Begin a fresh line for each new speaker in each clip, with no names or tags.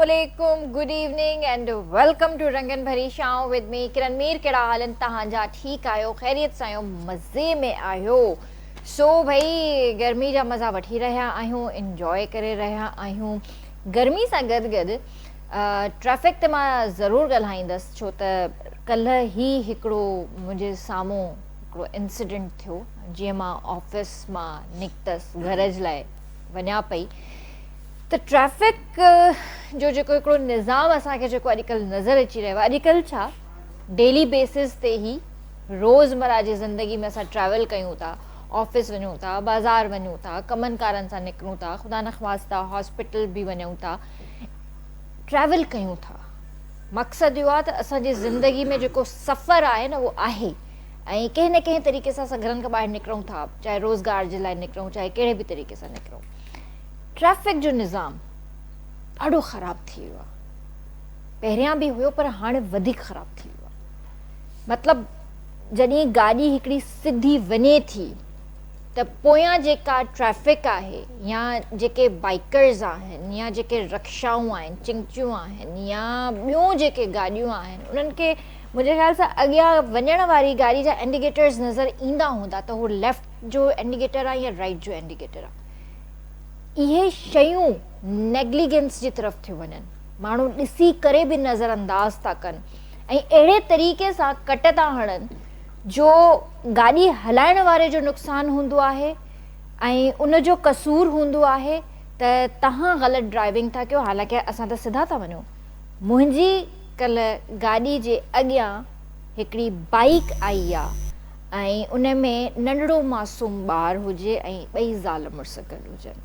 Assalamualaikum, good evening and welcome to रंगन भरी शाम with me किरणमीर। कहिड़ा हाल आहिनि तव्हांजा? ठीकु आहियो, ख़ैरियत सां आहियो, मज़े में आहियो? सो भई गर्मी जा मज़ा वठी रहिया आहियूं, इंजॉय करे रहिया आहियूं। गर्मी सां गॾु गॾु ट्रैफिक ते मां ज़रूरु ॻाल्हाईंदसि, छो त कल्ह ई हिकिड़ो मुंहिंजे साम्हूं हिकिड़ो इंसिडेंट थियो। जीअं मां ऑफिस मां निकितसि घर जे लाइ वञा पई, त ट्रैफिक जो जेको हिकिड़ो निज़ाम असांखे जेको अॼुकल्ह नज़र अची रहियो आहे, अॼुकल्ह छा डेली बेसिस ते ई रोज़मर्रा जी ज़िंदगी में असां ट्रैवल कयूं था, ऑफिस वञूं था, बाज़ारि वञूं था, कमनि कारनि सां निकिरूं था, ख़ुदा न ख़्वास्ता हॉस्पिटल बि वञूं था, ट्रैवल कयूं था। मक़सदु इहो आहे त असांजी ज़िंदगी में जेको सफ़रु आहे न उहो आहे, ऐं कंहिं न कंहिं तरीक़े सां असां घरनि खां ॿाहिरि निकिरूं था, चाहे रोज़गार जे लाइ निकिरूं, चाहे कहिड़े बि तरीक़े सां निकिरूं। ट्रैफिक जो निज़ाम ॾाढो ख़राबु थी वियो आहे। पहिरियां बि हुयो पर हाणे वधीक ख़राबु थी वियो आहे। मतिलबु जॾहिं गाॾी हिकिड़ी सिधी वञे थी त पोयां जेका ट्रैफिक आहे, या जेके बाइकर्स आहिनि, या जेके रक्षाऊं आहिनि, चिंचियूं आहिनि, या ॿियूं जेके गाॾियूं आहिनि, उन्हनि खे मुंहिंजे ख़्याल सां अॻियां वञण वारी गाॾी जा इंडिकेटर्स नज़र ईंदा हूंदा त उहो लेफ्ट जो इंडिकेटर आहे या राइट जो इंडिकेटर आहे। इहे शयूं नेग्लिजेंस जी तरफ़ थियूं वञनि, माण्हू ॾिसी करे बि नज़रअंदाज़ था कनि ऐं अहिड़े तरीक़े सां कट था हणनि जो गाॾी हलाइण वारे जो नुक़सानु हूंदो आहे ऐं उनजो कसूरु हूंदो आहे त तव्हां ग़लति ड्राइविंग था कयो, हालांकि असां त सिधा था वञूं। मुंहिंजी कल्ह गाॾी जे अॻियां हिकिड़ी बाइक आई आहे ऐं उन में नंढड़ो मासूम ॿारु हुजे ऐं ॿई ज़ाल मुड़ुस गॾु हुजनि।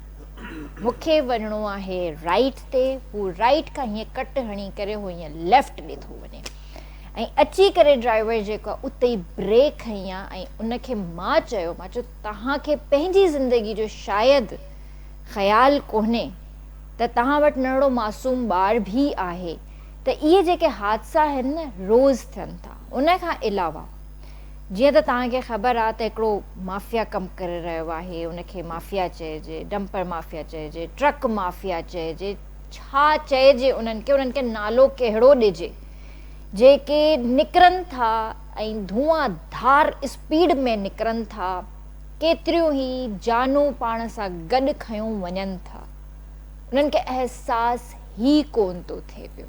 मूंखे वञिणो आहे राइट ते, हू राइट खां हीअं कट हणी करे हू हीअं लेफ्ट ॾे थो वञे ऐं अची करे ड्राइवर जेको आहे उते ई ब्रेक हई आहे ऐं उनखे मां चयो तव्हांखे पंहिंजी ज़िंदगी जो शायदि ख़्यालु कोन्हे त तव्हां वटि नंढड़ो मासूम ॿारु बि आहे, त इहे जेके हादसा आहिनि न रोज़ थियनि था। उन खां अलावा जीअं त तव्हांखे ख़बर आहे त हिकिड़ो माफ़िया कमु करे रहियो आहे, उनखे माफ़िया चइजे, डंपर माफ़िया चइजे, ट्रक माफ़िया चइजे, छा चइजे उन्हनि खे नालो कहिड़ो ॾिजे, जेके निकिरनि था ऐं धुआंधार स्पीड में निकिरनि था, केतिरियूं ई जानूं पाण सां गॾु खयूं वञनि था। उन्हनि खे अहसासु ई कोन थो थिए पियो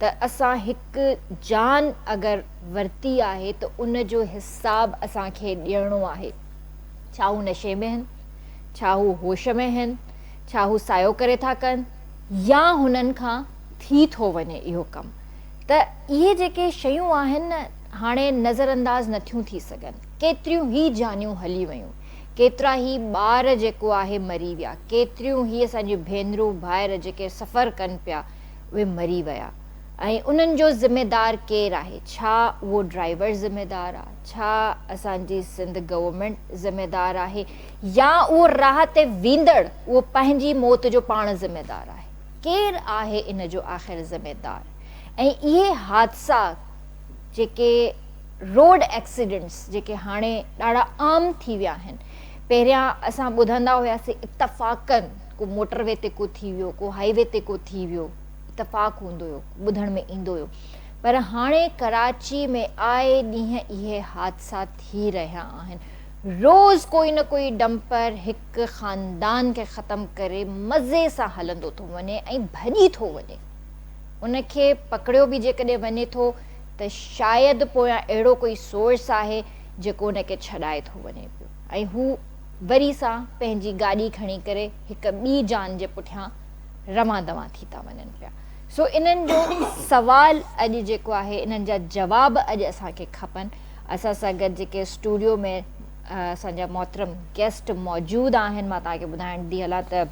त असां हिकु जान अगरि वरिती आहे त उनजो हिसाबु असांखे ॾियणो आहे। छा हू नशे में आहिनि, छा हू होश में आहिनि, छा हू सायो करे था कनि, या हुननि खां थी थो वञे इहो कमु। त इहे जेके शयूं आहिनि न हाणे नज़रअंदाज़ नथियूं थी सघनि। केतिरियूं ई जानियूं हली वियूं, केतिरा ई ॿार जेको आहे मरी विया, केतिरियूं ई असांजियूं भेनरूं भाइर जेके सफ़र कनि पिया उहे मरी विया ऐं उन्हनि जो ज़िमेदार केरु आहे? छा उहो ड्राइवर ज़िमेदार आहे, छा असांजी सिंध गवर्नमेंट ज़िमेदार आहे, या उहो राह ते वेंदड़ उहो पंहिंजी मौत जो पाण ज़िमेदार आहे? केरु आहे इन जो आख़िर ज़िमेदार? ऐं इहे हादसा जेके रोड एक्सीडेंट्स जेके हाणे ॾाढा आम थी विया आहिनि, पहिरियां असां ॿुधंदा हुआसीं इतफ़ाक़नि को मोटरवे ते को थी वियो, को हाईवे ते को थी वियो, इतफ़ाक़ हूंदो हुयो, ॿुधण में ईंदो हुयो। पर हाणे कराची में आए ॾींहं इहे हादसा थी रहिया आहिनि। रोज़ कोई न कोई डंपर हिकु ख़ानदान खे ख़तमु करे मज़े सां हलंदो थो वञे ऐं भॼी थो वञे। उनखे पकड़ियो बि जेकॾहिं वञे थो त शायदि पोयां अहिड़ो कोई सोर्स आहे जेको उनखे छॾाए थो वञे पियो ऐं हू वरी सां पंहिंजी गाॾी खणी करे हिकु ॿी जान जे पुठियां रवां दवां थी था वञनि पिया। सो इन्हनि जो सवाल अॼु जेको आहे, इन्हनि जा जवाब अॼु असांखे खपनि। असां सां गॾु जेके स्टूडियो में असांजा मोहतरम गेस्ट मौजूदु आहिनि, मां तव्हांखे ॿुधाइण ॾी हलां त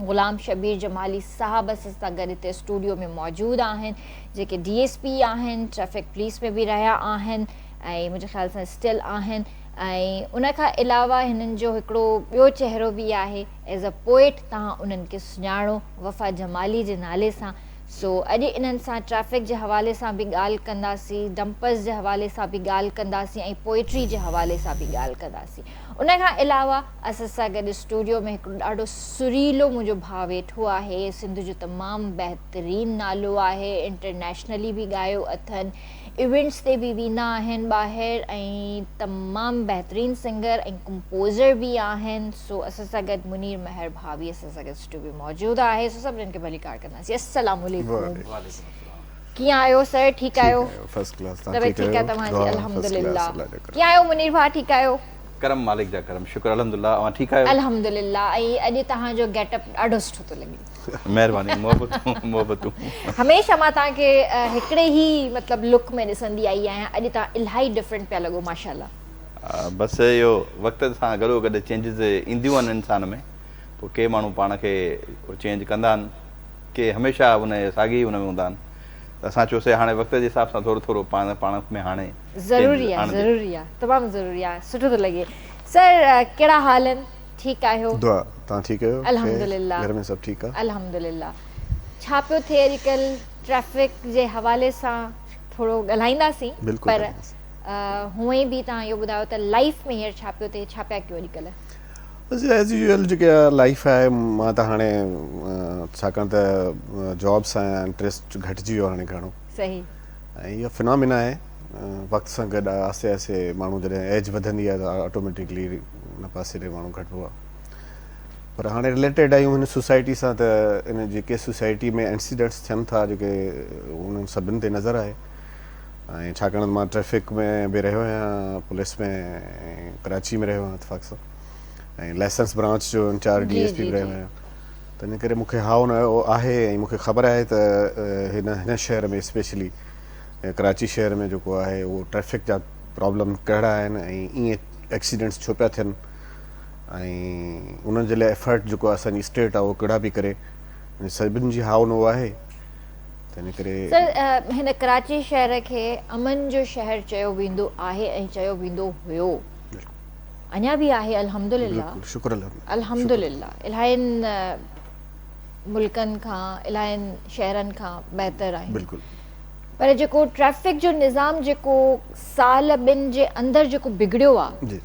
ग़ुलाम शबीर जमाली साहब असां सां गॾु हिते स्टूडियो में मौजूदु आहिनि, जेके DSP आहिनि, ट्रैफिक पुलिस में बि रहिया आहिनि ऐं मुंहिंजे ख़्याल सां स्टिल आहिनि। ऐं उनखां अलावा हिननि जो हिकिड़ो ॿियो चहिरो बि आहे, एज़ अ पोइट तव्हां उन्हनि खे सुञाणो, वफ़ा जमाली जे नाले सां। सो अॼु इन्हनि सां ट्रैफिक जे हवाले सां बि ॻाल्हि कंदासीं, डंपर्स जे हवाले सां बि ॻाल्हि कंदासीं ऐं पोइट्री जे हवाले सां बि ॻाल्हि कंदासीं। उन खां अलावा असां सां गॾु स्टूडियो में हिकिड़ो ॾाढो सुरीलो मुंहिंजो भाउ वेठो आहे, सिंध जो तमामु बहितरीनु नालो आहे, इंटरनेशनली बि ॻायो अथनि, इवेंट्स ते बि वेंदा आहिनि ॿाहिरि ऐं तमामु बहितरीनु सिंगर ऐं कंपोज़र बि आहिनि। सो असां सां गॾु मुनीर महर भाउ बि असां सां गॾु स्टूडियो मौजूदु आहे। सो सभिनीनि खे भली कार कंदासीं। अस्सलाम वालेकुम, कीअं आहियो सर? ठीकु आहियो?
First class.
तबियत ठीकु आहे तव्हांजी? अल्हम्दुलिल्लाह। कीअं आहियो मुनीर भाउ? ठीकु आहियो?
करम मालिक जा करम, शुक्र अल्हम्दुलिल्लाह। और ठीक आहियो?
अल्हम्दुलिल्लाह। ऐं अॼु तव्हांजो गेटअप ॾाढो सुठो थो लॻे।
महिरबानी, मोहबतूं।
हमेशह मां तव्हांखे हिकिड़े ई मतिलबु लुक में ॾिसंदी आई आहियां, अॼु तव्हां इलाही डिफरेंट पिया लॻो माशाल्लाह।
बसि इहो वक़्त सां गॾोगॾु चेंजिस ईंदियूं आहिनि इंसान में, पोइ के माण्हू पाण खे चेंज कंदा आहिनि, के हमेशह उन साॻी हुन में हूंदा आहिनि। त असां चयोसीं हाणे वक़्त जे हिसाब सां थोरो थोरो पाण में हाणे
ज़रूरी आहे, तमामु ज़रूरी आहे, सुठो थो लॻे। सर कहिड़ा हाल आहिनि? ठीकु आहियो?
दुआ, तव्हां ठीकु आहियो?
अल्हम्दुलिल्लाह।
घर में सभु ठीकु आहे?
अल्हम्दुलिल्लाह। छा पियो थिए अॼुकल्ह ट्रैफिक जे हवाले सां थोरो ॻाल्हाईंदासीं, पर हूअं ई बि तव्हां इहो ॿुधायो त लाइफ में हींअर छा पियो थिए, छा पिया कयो अॼुकल्ह?
बसि एज़ यूजुअल जेका लाइफ आहे, मां त हाणे छाकाणि त जॉब सां इंट्रस्ट घटिजी वियो हाणे घणो।
सही।
ऐं इहो फिनोमिना आहे, वक़्त सां गॾु आहिस्ते आहिस्ते माण्हू जॾहिं एज वधंदी आहे त ऑटोमेटिकली उन पासे ॾे माण्हू घटिबो आहे। पर हाणे रिलेटेड आहियूं हिन सोसाइटी सां, त इन जेके सोसाइटी में इंसिडेंट्स थियनि था जेके उन्हनि सभिनि ते नज़र आहे। ऐं छाकाणि मां ट्रैफिक में बि रहियो आहियां, पुलिस में ऐं कराची में रहियो आहियां इत्तेफ़ाक़ सां, ऐं लाइसेंस ब्रांच जो इंचार्ज DSP बि रहियो आहियां। त इन करे मूंखे हाउ आहे ऐं मूंखे ख़बर आहे त हिन शहर में स्पेशली कराची शहर में जेको आहे उहो ट्रैफिक जा प्रॉब्लम कहिड़ा आहिनि ऐं ईअं एक्सीडेंट्स छो पिया थियनि, ऐं उन्हनि जे लाइ एफर्ट जेको आहे असांजी स्टेट आहे उहो कहिड़ा बि करे, सभिनी जी हाउ आहे। त इन करे
सर हिन कराची शहर खे अमन जो शहर चयो वेंदो आहे ऐं चयो वेंदो हुयो, अञा बि आहे अल्हम्दुलिल्लाह।
शुक्र
अल्हम्दुलिल्लाह। इलाहियुनि मुल्कनि खां, इलाहियुनि शहरनि खां बहितर आहे।
बिल्कुलु।
पर जेको ट्रैफिक जो निज़ाम जेको साल ॿिनि जे अंदरि जेको बिगड़ियो आहे,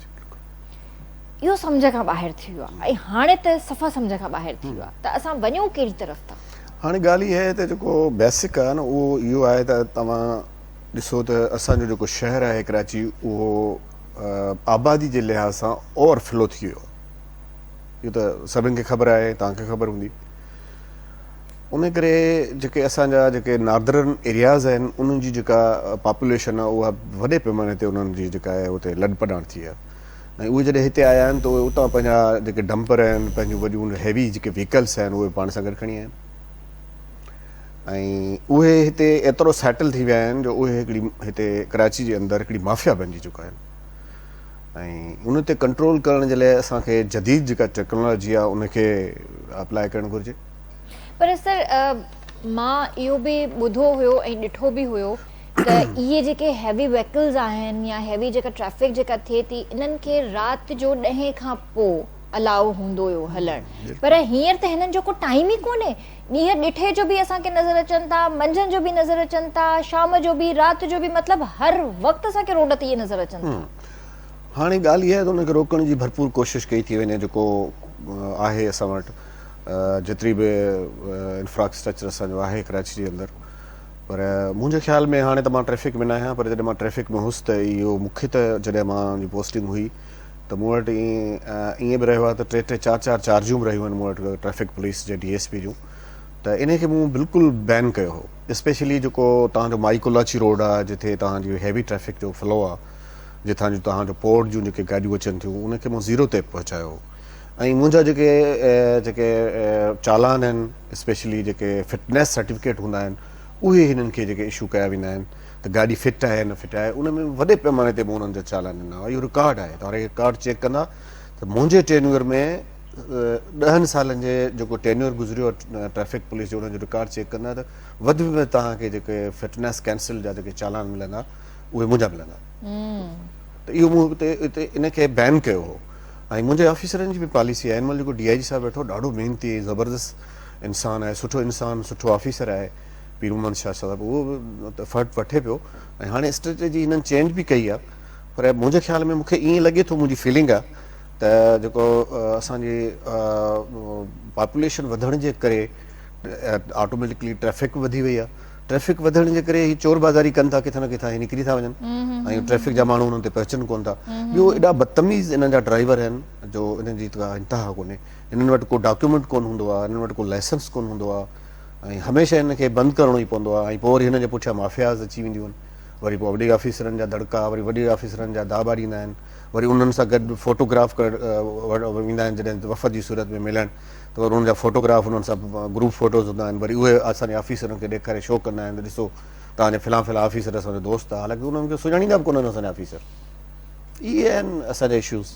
इहो सम्झ खां ॿाहिरि थी वियो आहे, ऐं हाणे त सफ़ा सम्झ खां ॿाहिरि थी वियो आहे। त असां वञूं कहिड़ी तरफ़ था?
हाणे ॻाल्हि इहा आहे त जेको बेसिक आहे न उहो इहो आहे त तव्हां ॾिसो त असांजो जेको शहर आहे कराची, उहो आबादी जे लिहाज़ सां ओवरफ्लो थी वियो। इहो त सभिनि खे ख़बर आहे, तव्हांखे ख़बर हूंदी। उन करे जेके असांजा जेके नार्दरन एरियाज़ आहिनि, उन्हनि जी जेका पॉपुलेशन आहे उहा वॾे पैमाने ते उन्हनि जी जेका आहे उते लॾपॾाण थी आहे। ऐं उहे जॾहिं हिते आया आहिनि त उहे उतां पंहिंजा जेके डंपर आहिनि, पंहिंजूं वॾियूं हैवी जेके व्हीकल्स आहिनि, उहे पाण सां गॾु खणी आया आहिनि। ऐं उहे हिते एतिरो सेटल थी विया आहिनि जो उहे हिकिड़ी हिते कराची जे अंदरि हिकिड़ी माफ़िया बणिजी चुका आहिनि। ऐं उन ते कंट्रोल करण जे लाइ असांखे जदीद जेका टेक्नोलॉजी आहे उनखे अप्लाई करणु घुरिजे।
पर सर मां इहो बि ॿुधो हुयो ऐं ॾिठो बि हुयो त इहे जेके हैवी व्हीकल्स आहिनि या हैवी जेका ट्रैफिक जेका थिए थी, इन्हनि खे राति जो 10 खां पोइ अलाउ हूंदो हुयो हलणु, पर हींअर त हिननि जो को टाइम ई कोन्हे। ॾींहं ॾिठे जो बि असांखे नज़र अचनि था, मंझंदि जो बि नज़र अचनि था, शाम जो बि, राति जो बि, मतिलबु हर वक़्तु असांखे रोड ते इहे नज़र अचनि था।
हाणे ॻाल्हि इहा आहे त उनखे रोकण जी भरपूर कोशिशि कई थी वञे। जेको आहे असां वटि जेतिरी बि इंफ्रास्ट्रक्चर असांजो आहे कराची जे अंदरि, पर मुंहिंजे ख़्याल में हाणे त मां ट्रैफिक में न आहियां, पर जॾहिं मां ट्रैफिक में हुउसि त इहो मूंखे त जॾहिं मुंहिंजी पोस्टिंग हुई त मूं वटि ईअं बि रहियो आहे त 3-4 चार्जूं बि रहियूं आहिनि मूं वटि ट्रैफिक पुलिस जे DSP जूं। त इन खे मूं बिल्कुलु बैन कयो हो। स्पेशली जेको तव्हांजो माइकोलाची रोड आहे, जिथे तव्हांजी हैवी ट्रैफिक जो फ्लो आहे, जितां जो तव्हांजो पोर्ट जूं जेके गाॾियूं अचनि थियूं, उनखे मूं 0 ते पहुचायो हो। ऐं मुंहिंजा जेके चालान आहिनि, स्पेशली जेके फिटनेस सर्टिफिकेट हूंदा आहिनि, उहे हिननि खे जेके इशू कया वेंदा आहिनि त गाॾी फिट आहे न फिट आहे, उन में वॾे पैमाने ते मूं उन्हनि जा चालान ॾिना हुआ। इहो रिकॉर्ड आहे, तव्हां रिकॉर्ड चेक कंदा त मुंहिंजे टेन्यूअर में 10 सालनि जे जेको टेन्यूअर गुज़रियो ट्रैफिक पुलिस जो, उनजो रिकॉर्ड चेक कंदा त वधि में तव्हांखे जेके फिटनेस कैंसिल जा जेके चालान मिलंदा उहे मुंहिंजा मिलंदा। त इहो मूं हिते इनखे बैन कयो हो। ऐं मुंहिंजे ऑफिसरनि जी बि पॉलिसी आहे। हिन महिल जेको DIG साहिबु वेठो, ॾाढो महिनती ज़बरदस्त इंसानु आहे, सुठो इंसानु, सुठो ऑफिसर आहे। पीर मोहम्मद शाह साहब, उहो एफर्ट वठे पियो ऐं हाणे स्ट्रेटेजी हिननि चेंज बि कई आहे। पर मुंहिंजे ख़्याल में मूंखे ईअं लॻे थो, मुंहिंजी फीलिंग आहे त जेको असांजी पॉपुलेशन वधण जे करे ऑटोमेटिकली ट्रैफिक वधी वई आहे। ट्रैफिक वधण जे करे ही चोर बाज़ारी कनि था, किथां न किथां ही निकिरी था वञनि ऐं ट्रैफिक जा माण्हू उन्हनि ते पहुचनि कोन था। ॿियो एॾा बदतमीज़ हिननि जा ड्राइवर आहिनि जो हिननि जी का इंतिहा कोन्हे। हिननि वटि को डॉक्यूमेंट कोन हूंदो आहे, हिननि वटि को लाइसेंस कोन हूंदो आहे ऐं हमेशह हिनखे बंदि करिणो ई पवंदो आहे ऐं पोइ वरी हिन जे पुठियां माफ़ियाज़ अची वेंदियूं आहिनि। वरी पोइ वॾे ऑफिसरनि जा दड़का, वरी वॾे ऑफिसरनि जा दाबा ॾींदा आहिनि, वरी उन्हनि सां गॾु फोटोग्राफ वेंदा आहिनि जॾहिं वफ़द जी सूरत में मिलणु, त वरी उन्हनि जा फोटोग्राफ उन्हनि सां ग्रुप फोटोज़ हूंदा आहिनि। वरी उहे असांजे ऑफिसरनि खे ॾेखारे शो कंदा आहिनि, ॾिसो तव्हांजे फिला ऑफिसर असांजो दोस्त आहे, हालांकि उन्हनि खे सुञाणींदा बि कोन आहिनि असांजा ऑफिसर। इहे आहिनि असांजा इशूज़।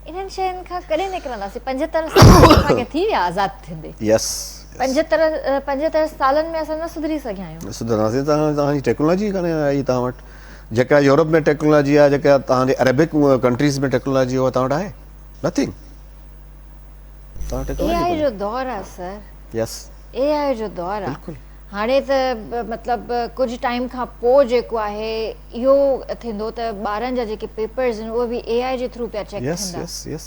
इन्हनि शयुनि खां कॾहिं निकिरंदासीं? 75 साल असांखे थी विया आज़ाद थींदे।
यस,
75 सालनि में असां न सुधरी सघिया आहियूं।
सुधरंदासीं। तव्हांजी टेक्नोलॉजी कान्हे आई तव्हां वटि। जेका यूरोप में टेक्नोलॉजी आहे, जेका तव्हांजे अरेबिक कंट्रीज़ में टेक्नोलॉजी उहा तव्हां वटि आहे नथिंग।
AI जो दौर आहे सर।
यस,
AI जो दौर आहे।
बिल्कुलु।
हाणे त मतिलबु कुझु टाइम खां पोइ जेको आहे इहो थींदो त ॿारनि जा जेके पेपर्स आहिनि उहे बि AI जे थ्रू पिया चेक
यस
थींदा।
यस यस,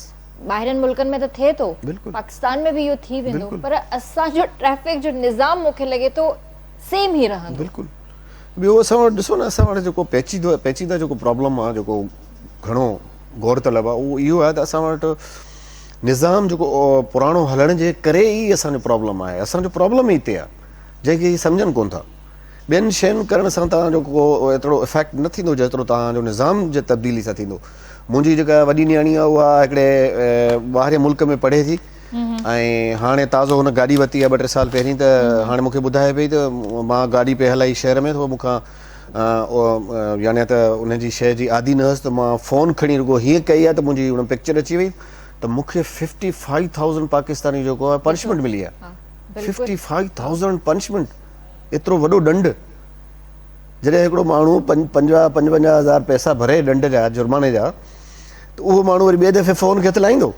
ॿाहिरनि मुल्कनि में त थिए थो,
बिल्कुलु।
पाकिस्तान में बि इहो थी वेंदो,
बिल्कुलु।
पर असांजो ट्रैफिक जो निज़ाम मूंखे लॻे थो सेम ई रहंदो।
बिल्कुलु। ॿियो असां वटि ॾिसो न, असां वटि जेको पेचीदा जेको प्रॉब्लम आहे, जेको घणो गौर तलब आहे, उहो इहो आहे त असां वटि निज़ाम जेको पुराणो हलण जे करे ई असांजो प्रॉब्लम आहे। असांजो प्रॉब्लम ई हिते आहे जंहिंखे ही सम्झनि कोन था। ॿियनि शयुनि करण सां तव्हांजो को एतिरो इफेक्ट न थींदो जेतिरो तव्हांजो निज़ाम जे तब्दीली सां थींदो। मुंहिंजी जेका वॾी न्याणी आहे उहा हिकिड़े ॿाहिरि मुल्क में पढ़े थी ऐं हाणे ताज़ो हुन गाॾी वरिती आहे 2-3 साल पहिरीं। त हाणे मूंखे ॿुधाए पई त मां गाॾी पे हलाई शहर में, त मूंखां यानी त उनजी शइ जी आदी न हुअसि, त मां फ़ोन खणी रुगो हीअं कई आहे त मुंहिंजी हुन पिक्चर अची वई, त मूंखे 55,000 पाकिस्तानी जेको आहे पनिशमेंट मिली आहे। 55,000 पनिशमेंट, एतिरो वॾो ॾंड। जॾहिं हिकिड़ो माण्हू 55,000 पैसा भरे ॾंड जा, जुर्माने जा, त उहो माण्हू वरी ॿिए दफ़े फ़ोन खे हथु लाहींदो।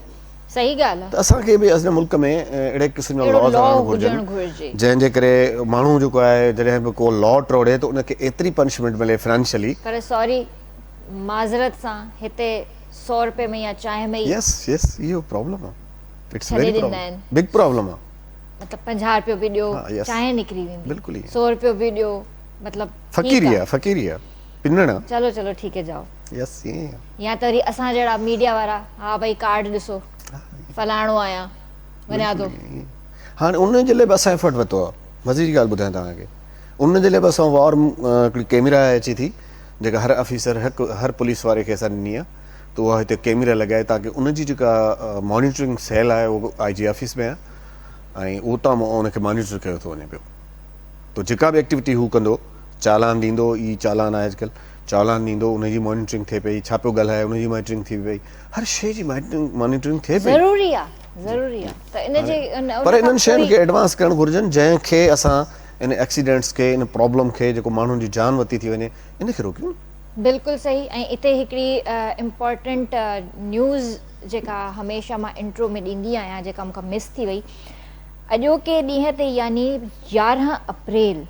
सही ॻाल्हि आहे।
त असांखे बि असांजे मुल्क में अहिड़े क़िस्म जा लॉज़ आणणु घुरिजनि जंहिंजे करे माण्हू जेको आहे जॾहिं बि को लॉ टोड़े त उनखे एतिरी पनिशमेंट मिले फाइनेंशियली।
पर सॉरी, माज़रत सां हिते 100 रुपए में या चांहि में
यस यस, इहो प्रॉब्लम आहे। इट्स
छॾे
वेरी
ॾींदा आहिनि।
बिग प्रॉब्लम आहे।
मतिलबु 50 रुपयो बि ॾियो,
हाँ, yes।
चांहि निकिरी वेंदी।
बिल्कुलु ई।
100 रुपयो बि ॾियो, मतिलबु
फ़क़ीरी आहे, पिनण आहे।
चलो ठीक है जाओ।
यस, ईअं
या त वरी असां जहिड़ा मीडिया वारा, हा भई कार्ड ॾिसो, फलाणो आहियां, वञा थो।
हाणे उन जे लाइ बि असां एफर्ट वरितो आहे। मज़े जी ॻाल्हि ॿुधायां तव्हांखे, उन जे लाइ बि असां वॉर हिकिड़ी कैमरा अचे थी जेका हर ऑफिसर हर पुलिस वारे खे असां ॾिनी आहे, त उहा हिते कैमरा लॻाए ताकी उनजी जेका मॉनिटरिंग सेल आहे उहो IG ऑफिस में आहे ऐं उतां उनखे मॉनिटर कयो थो वञे पियो। त जेका बि एक्टिविटी हू कंदो, चालान ॾींदो, ई चालान आहे अॼुकल्ह, चालान ॾींदो, उनजी मॉनिटरिंग थिए पई, छा पियो ॻाल्हाए उनजी मॉनिटरिंग थी पई, हर शइ जी मॉनिटरिंग थिए पई।
ज़रूरी आहे। त इन जे
पर इन्हनि शयुनि खे एडवांस करणु घुरिजनि जंहिंखे असां इन एक्सीडेंट्स खे, इन प्रॉब्लम खे, जेको माण्हुनि जी जान वती थी वञे, इनखे रोकियूं।
बिल्कुलु सही। ऐं हिते हिकिड़ी इम्पॉर्टेंट न्यूज़ जेका हमेशह मां इंट्रो में ॾींदी आहियां, जेका मूंखां मिस थी वई, अॼोके ॾींहं ते यानी 11 अप्रैल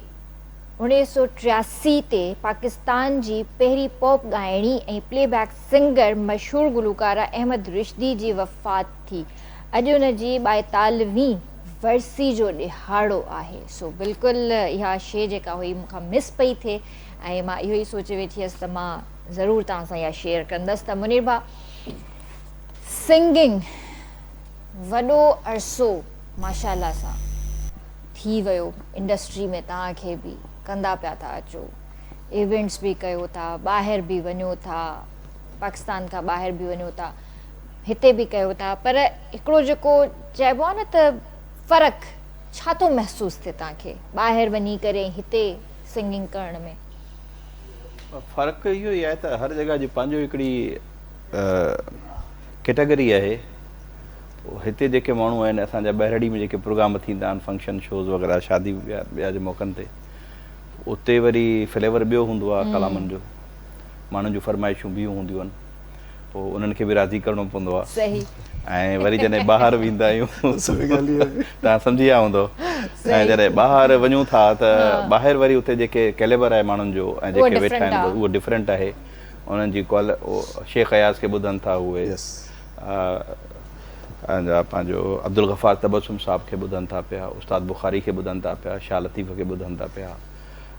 1983 ते पाकिस्तान जी पहिरीं पॉप ॻाइणी ऐं प्लेबैक सिंगर मशहूरु गुलकारा अहमद रिश्दी जी वफ़ात थी। अॼु हुन जी 42वीं वरसी जो ॾिहाड़ो आहे। सो बिल्कुलु इहा शइ जेका हुई मूंखां मिस पई थिए ऐं मां इहो ई सोचे वेठी हुअसि त मां ज़रूरु तव्हां सां इहा शेयर कंदसि। त मुनीर भाउ, सिंगिंग वॾो अरसो माशाअल्लाह सां थी वियो इंडस्ट्री में, तव्हांखे बि कंदा पिया था अचो, इवेंट्स बि कयो था, ॿाहिरि बि वञो था, पाकिस्तान खां ॿाहिरि बि वञो था, हिते बि कयो था, पर हिकिड़ो जेको चइबो आहे न त फ़र्क़ु छा थो महसूसु थिए तव्हांखे ॿाहिरि वञी करे हिते सिंगिंग करण में?
फ़र्क़ु इहो ई आहे त हर जॻह जी पंहिंजो हिकिड़ी कैटेगरी आहे। हिते जेके माण्हू आहिनि असांजा ॿाहिरड़ी में जेके प्रोग्राम थींदा आहिनि, फंक्शन शोज़ वग़ैरह, शादी ॿिया जे मौक़नि ते, उते वरी फ्लेवर ॿियो हूंदो आहे कलामनि जो, माण्हुनि जूं फरमाइशूं ॿियूं हूंदियूं आहिनि। पोइ उन्हनि खे बि राज़ी करिणो पवंदो आहे
सही
ऐं वरी जॾहिं ॿाहिरि वेंदा आहियूं
सही ॻाल्हि इहा आहे।
तव्हां सम्झी विया हूंदो ऐं जॾहिं ॿाहिरि वञूं था त ॿाहिरि वरी उते जेके कैलेबर आहे माण्हुनि जो ऐं जेके वेठा आहिनि उहो डिफरेंट आहे उन्हनि जी शेख अयाज़ खे ॿुधनि था उहे
Yes.
पंहिंजो अब्दुल गफ़ार तबस्सुम साहब खे ॿुधनि था पिया उस्ताद बुखारी खे ॿुधनि था पिया शाह लतीफ़ खे ॿुधनि था पिया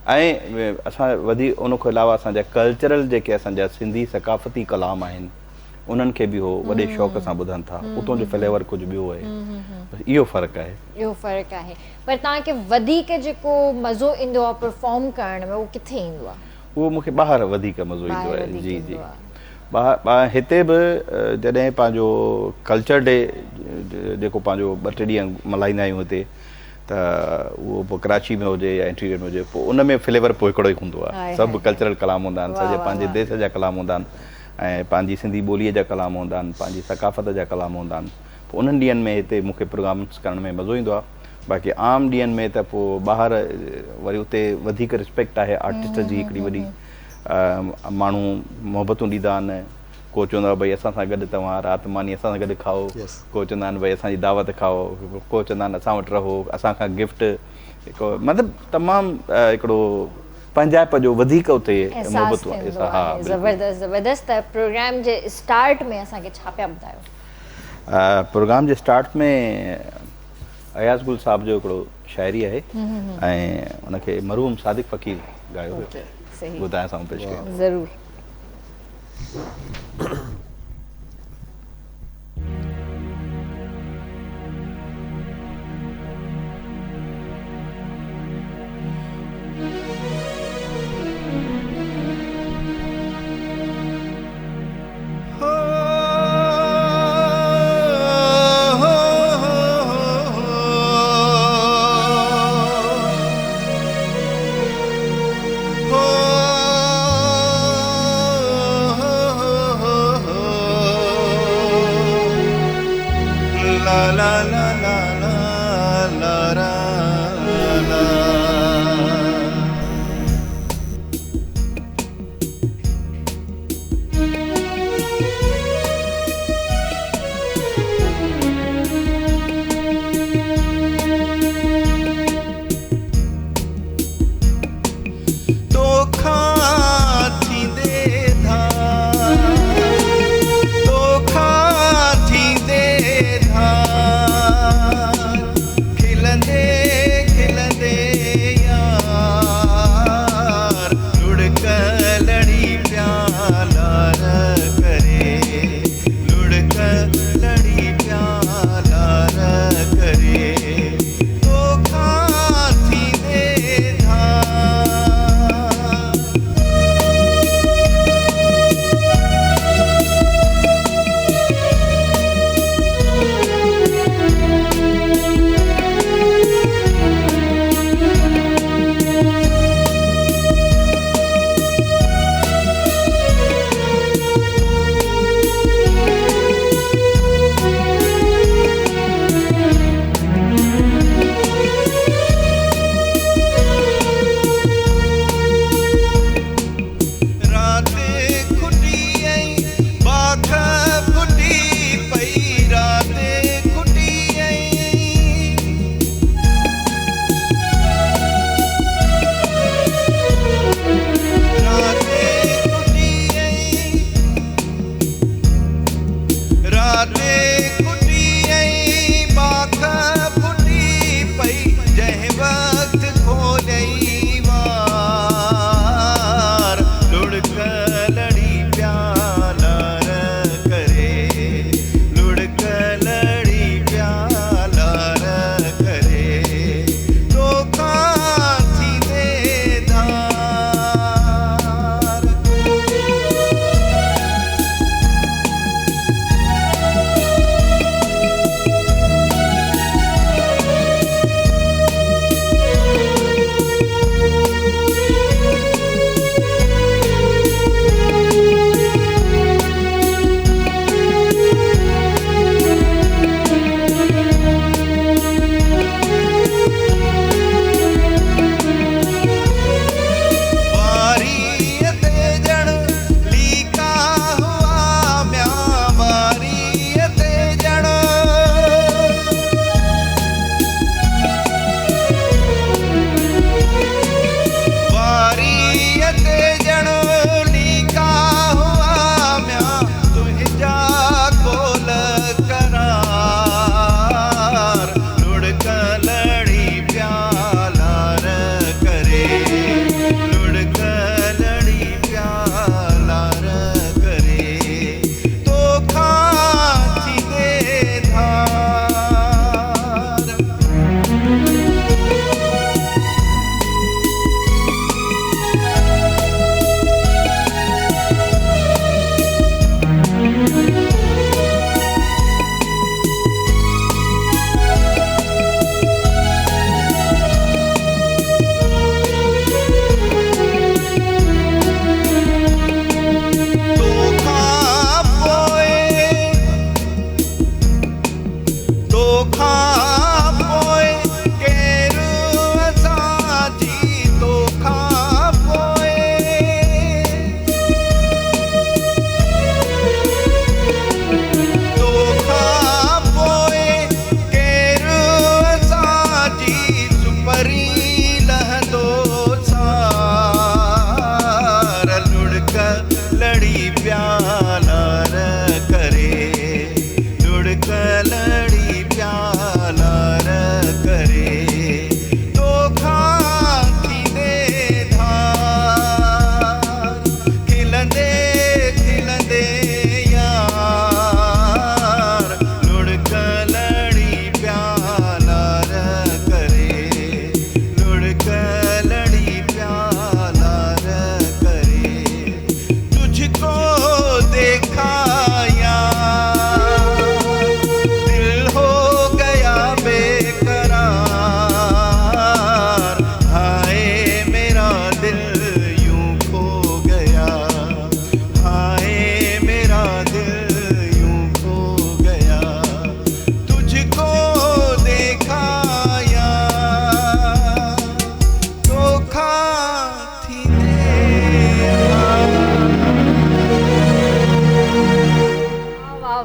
ऐं असां वधीक उन खां अलावा असांजा कल्चरल जेके असांजा सिंधी सकाफ़ती कलाम आहिनि उन्हनि खे बि उहो वॾे शौक़ सां ॿुधनि था उतां जो फ्लेवर कुझु ॿियो आहे बसि इहो फ़र्क़ु आहे
इहो फ़र्क़ु आहे पर तव्हांखे वधीक जेको मज़ो ईंदो आहे परफॉर्म करण में उहो किथे ईंदो आहे
उहो मूंखे ॿाहिरि वधीक मज़ो ईंदो
ॿाहिरि
आहे
वधीक
जी
ईंदो
जी
आहे।
हिते बि जॾहिं पंहिंजो कल्चर डे जेको पंहिंजो 2-3 ॾींहं मल्हाईंदा आहियूं हिते त उहो पोइ कराची में हुजे या इंटीरियर में हुजे पोइ उन में फ्लेवर पोइ हिकिड़ो ई हूंदो आहे सभु कल्चरल कलाम हूंदा आहिनि सॼे पंहिंजे देश जा कलाम हूंदा आहिनि ऐं पंहिंजी सिंधी ॿोलीअ जा कलाम हूंदा आहिनि पंहिंजी सकाफ़त जा कलाम हूंदा आहिनि पोइ उन्हनि ॾींहंनि में हिते मूंखे प्रोग्राम्स करण में मज़ो ईंदो आहे बाक़ी आम ॾींहंनि में त पोइ ॿाहिरि वरी उते वधीक रिस्पेक्ट आहे आर्टिस्ट जी हिकिड़ी वॾी माण्हू मोहबतूं ॾींदा आहिनि को चवंदो आहे भई असां सां गॾु तव्हां राति मानी असां सां गॾु खाओ को चवंदा आहिनि भई असांजी दावत खाओ को चवंदा आहिनि असां वटि रहो असांखां गिफ्ट हिकु मतिलबु तमामु हिकिड़ो पंहिंजाइप जो वधीक उते मोहबतूं हा
ज़बरदस्त ज़बरदस्त त प्रोग्राम जे स्टार्ट में असांखे छा पिया ॿुधायो
प्रोग्राम जे स्टार्ट में अयाज़ गुल साहब जो हिकिड़ो शाइरी आहे ऐं उनखे मरहूम सादिक फ़कीर ॻायो हुयो
सही
ॿुधाइण सां पेश कयो
ज़रूरु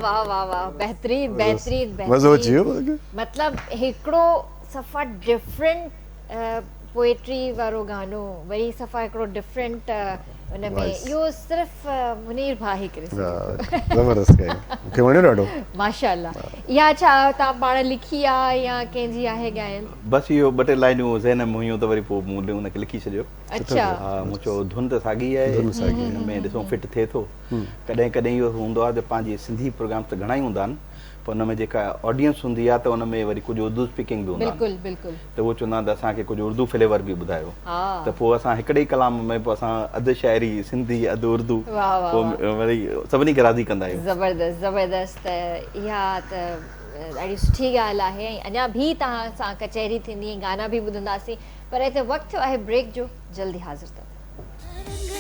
वाह वाह वाह बेहतरीन बेहतरीन
मज़ो अची
बेहतरीन
वियो
मतलब हिकिड़ो सफ़ा डिफरेंट पोएट्री वारो गानो वरी सफ़ा हिकिड़ो डिफरेंट उन में
Voice.
इहो सिर्फ़ु मुनीर भाउ ई करे सघे
ज़बरदस्त कयो मूंखे वणियो ॾाढो
माशाल्लाह इहा छा तव्हां पाण लिखी आहे या कंहिंजी आहे ॻायल
बसि इहो ॿ टे लाइनूं ज़हन में हुयूं त वरी पोइ मूं हुनखे लिखी छॾियो
अच्छा
हा मूं चयो धुन त साॻी आहे हिन में ॾिसो फिट थिए थो कॾहिं कॾहिं इहो हूंदो आहे त पंहिंजी सिंधी प्रोग्राम त घणा ई हूंदा आहिनि पर हुन में जेका ऑडियंस हूंदी आहे त हुन में वरी कुझु उर्दू स्पीकिंग बि हूंदा आहिनि
बिल्कुलु बिल्कुलु
त उहो चवंदा आहिनि त असांखे कुझु उर्दू फ्लेवर बि ॿुधायो
हा
त पोइ असां हिकिड़े ई कलाम में पोइ असां अधु शाइरी सिंधी अधु उर्दू
वाह वाह
पोइ वरी सभिनी खे राज़ी कंदा आहियूं
ज़बरदस्त ज़बरदस्त इहा त ॾाढी सुठी ॻाल्हि आहे ऐं अञा बि तव्हां सां कचहरी थींदी गाना बि ॿुधंदासीं पर हिते वक़्तु थियो आहे ब्रेक जो जल्दी हाज़िर अथव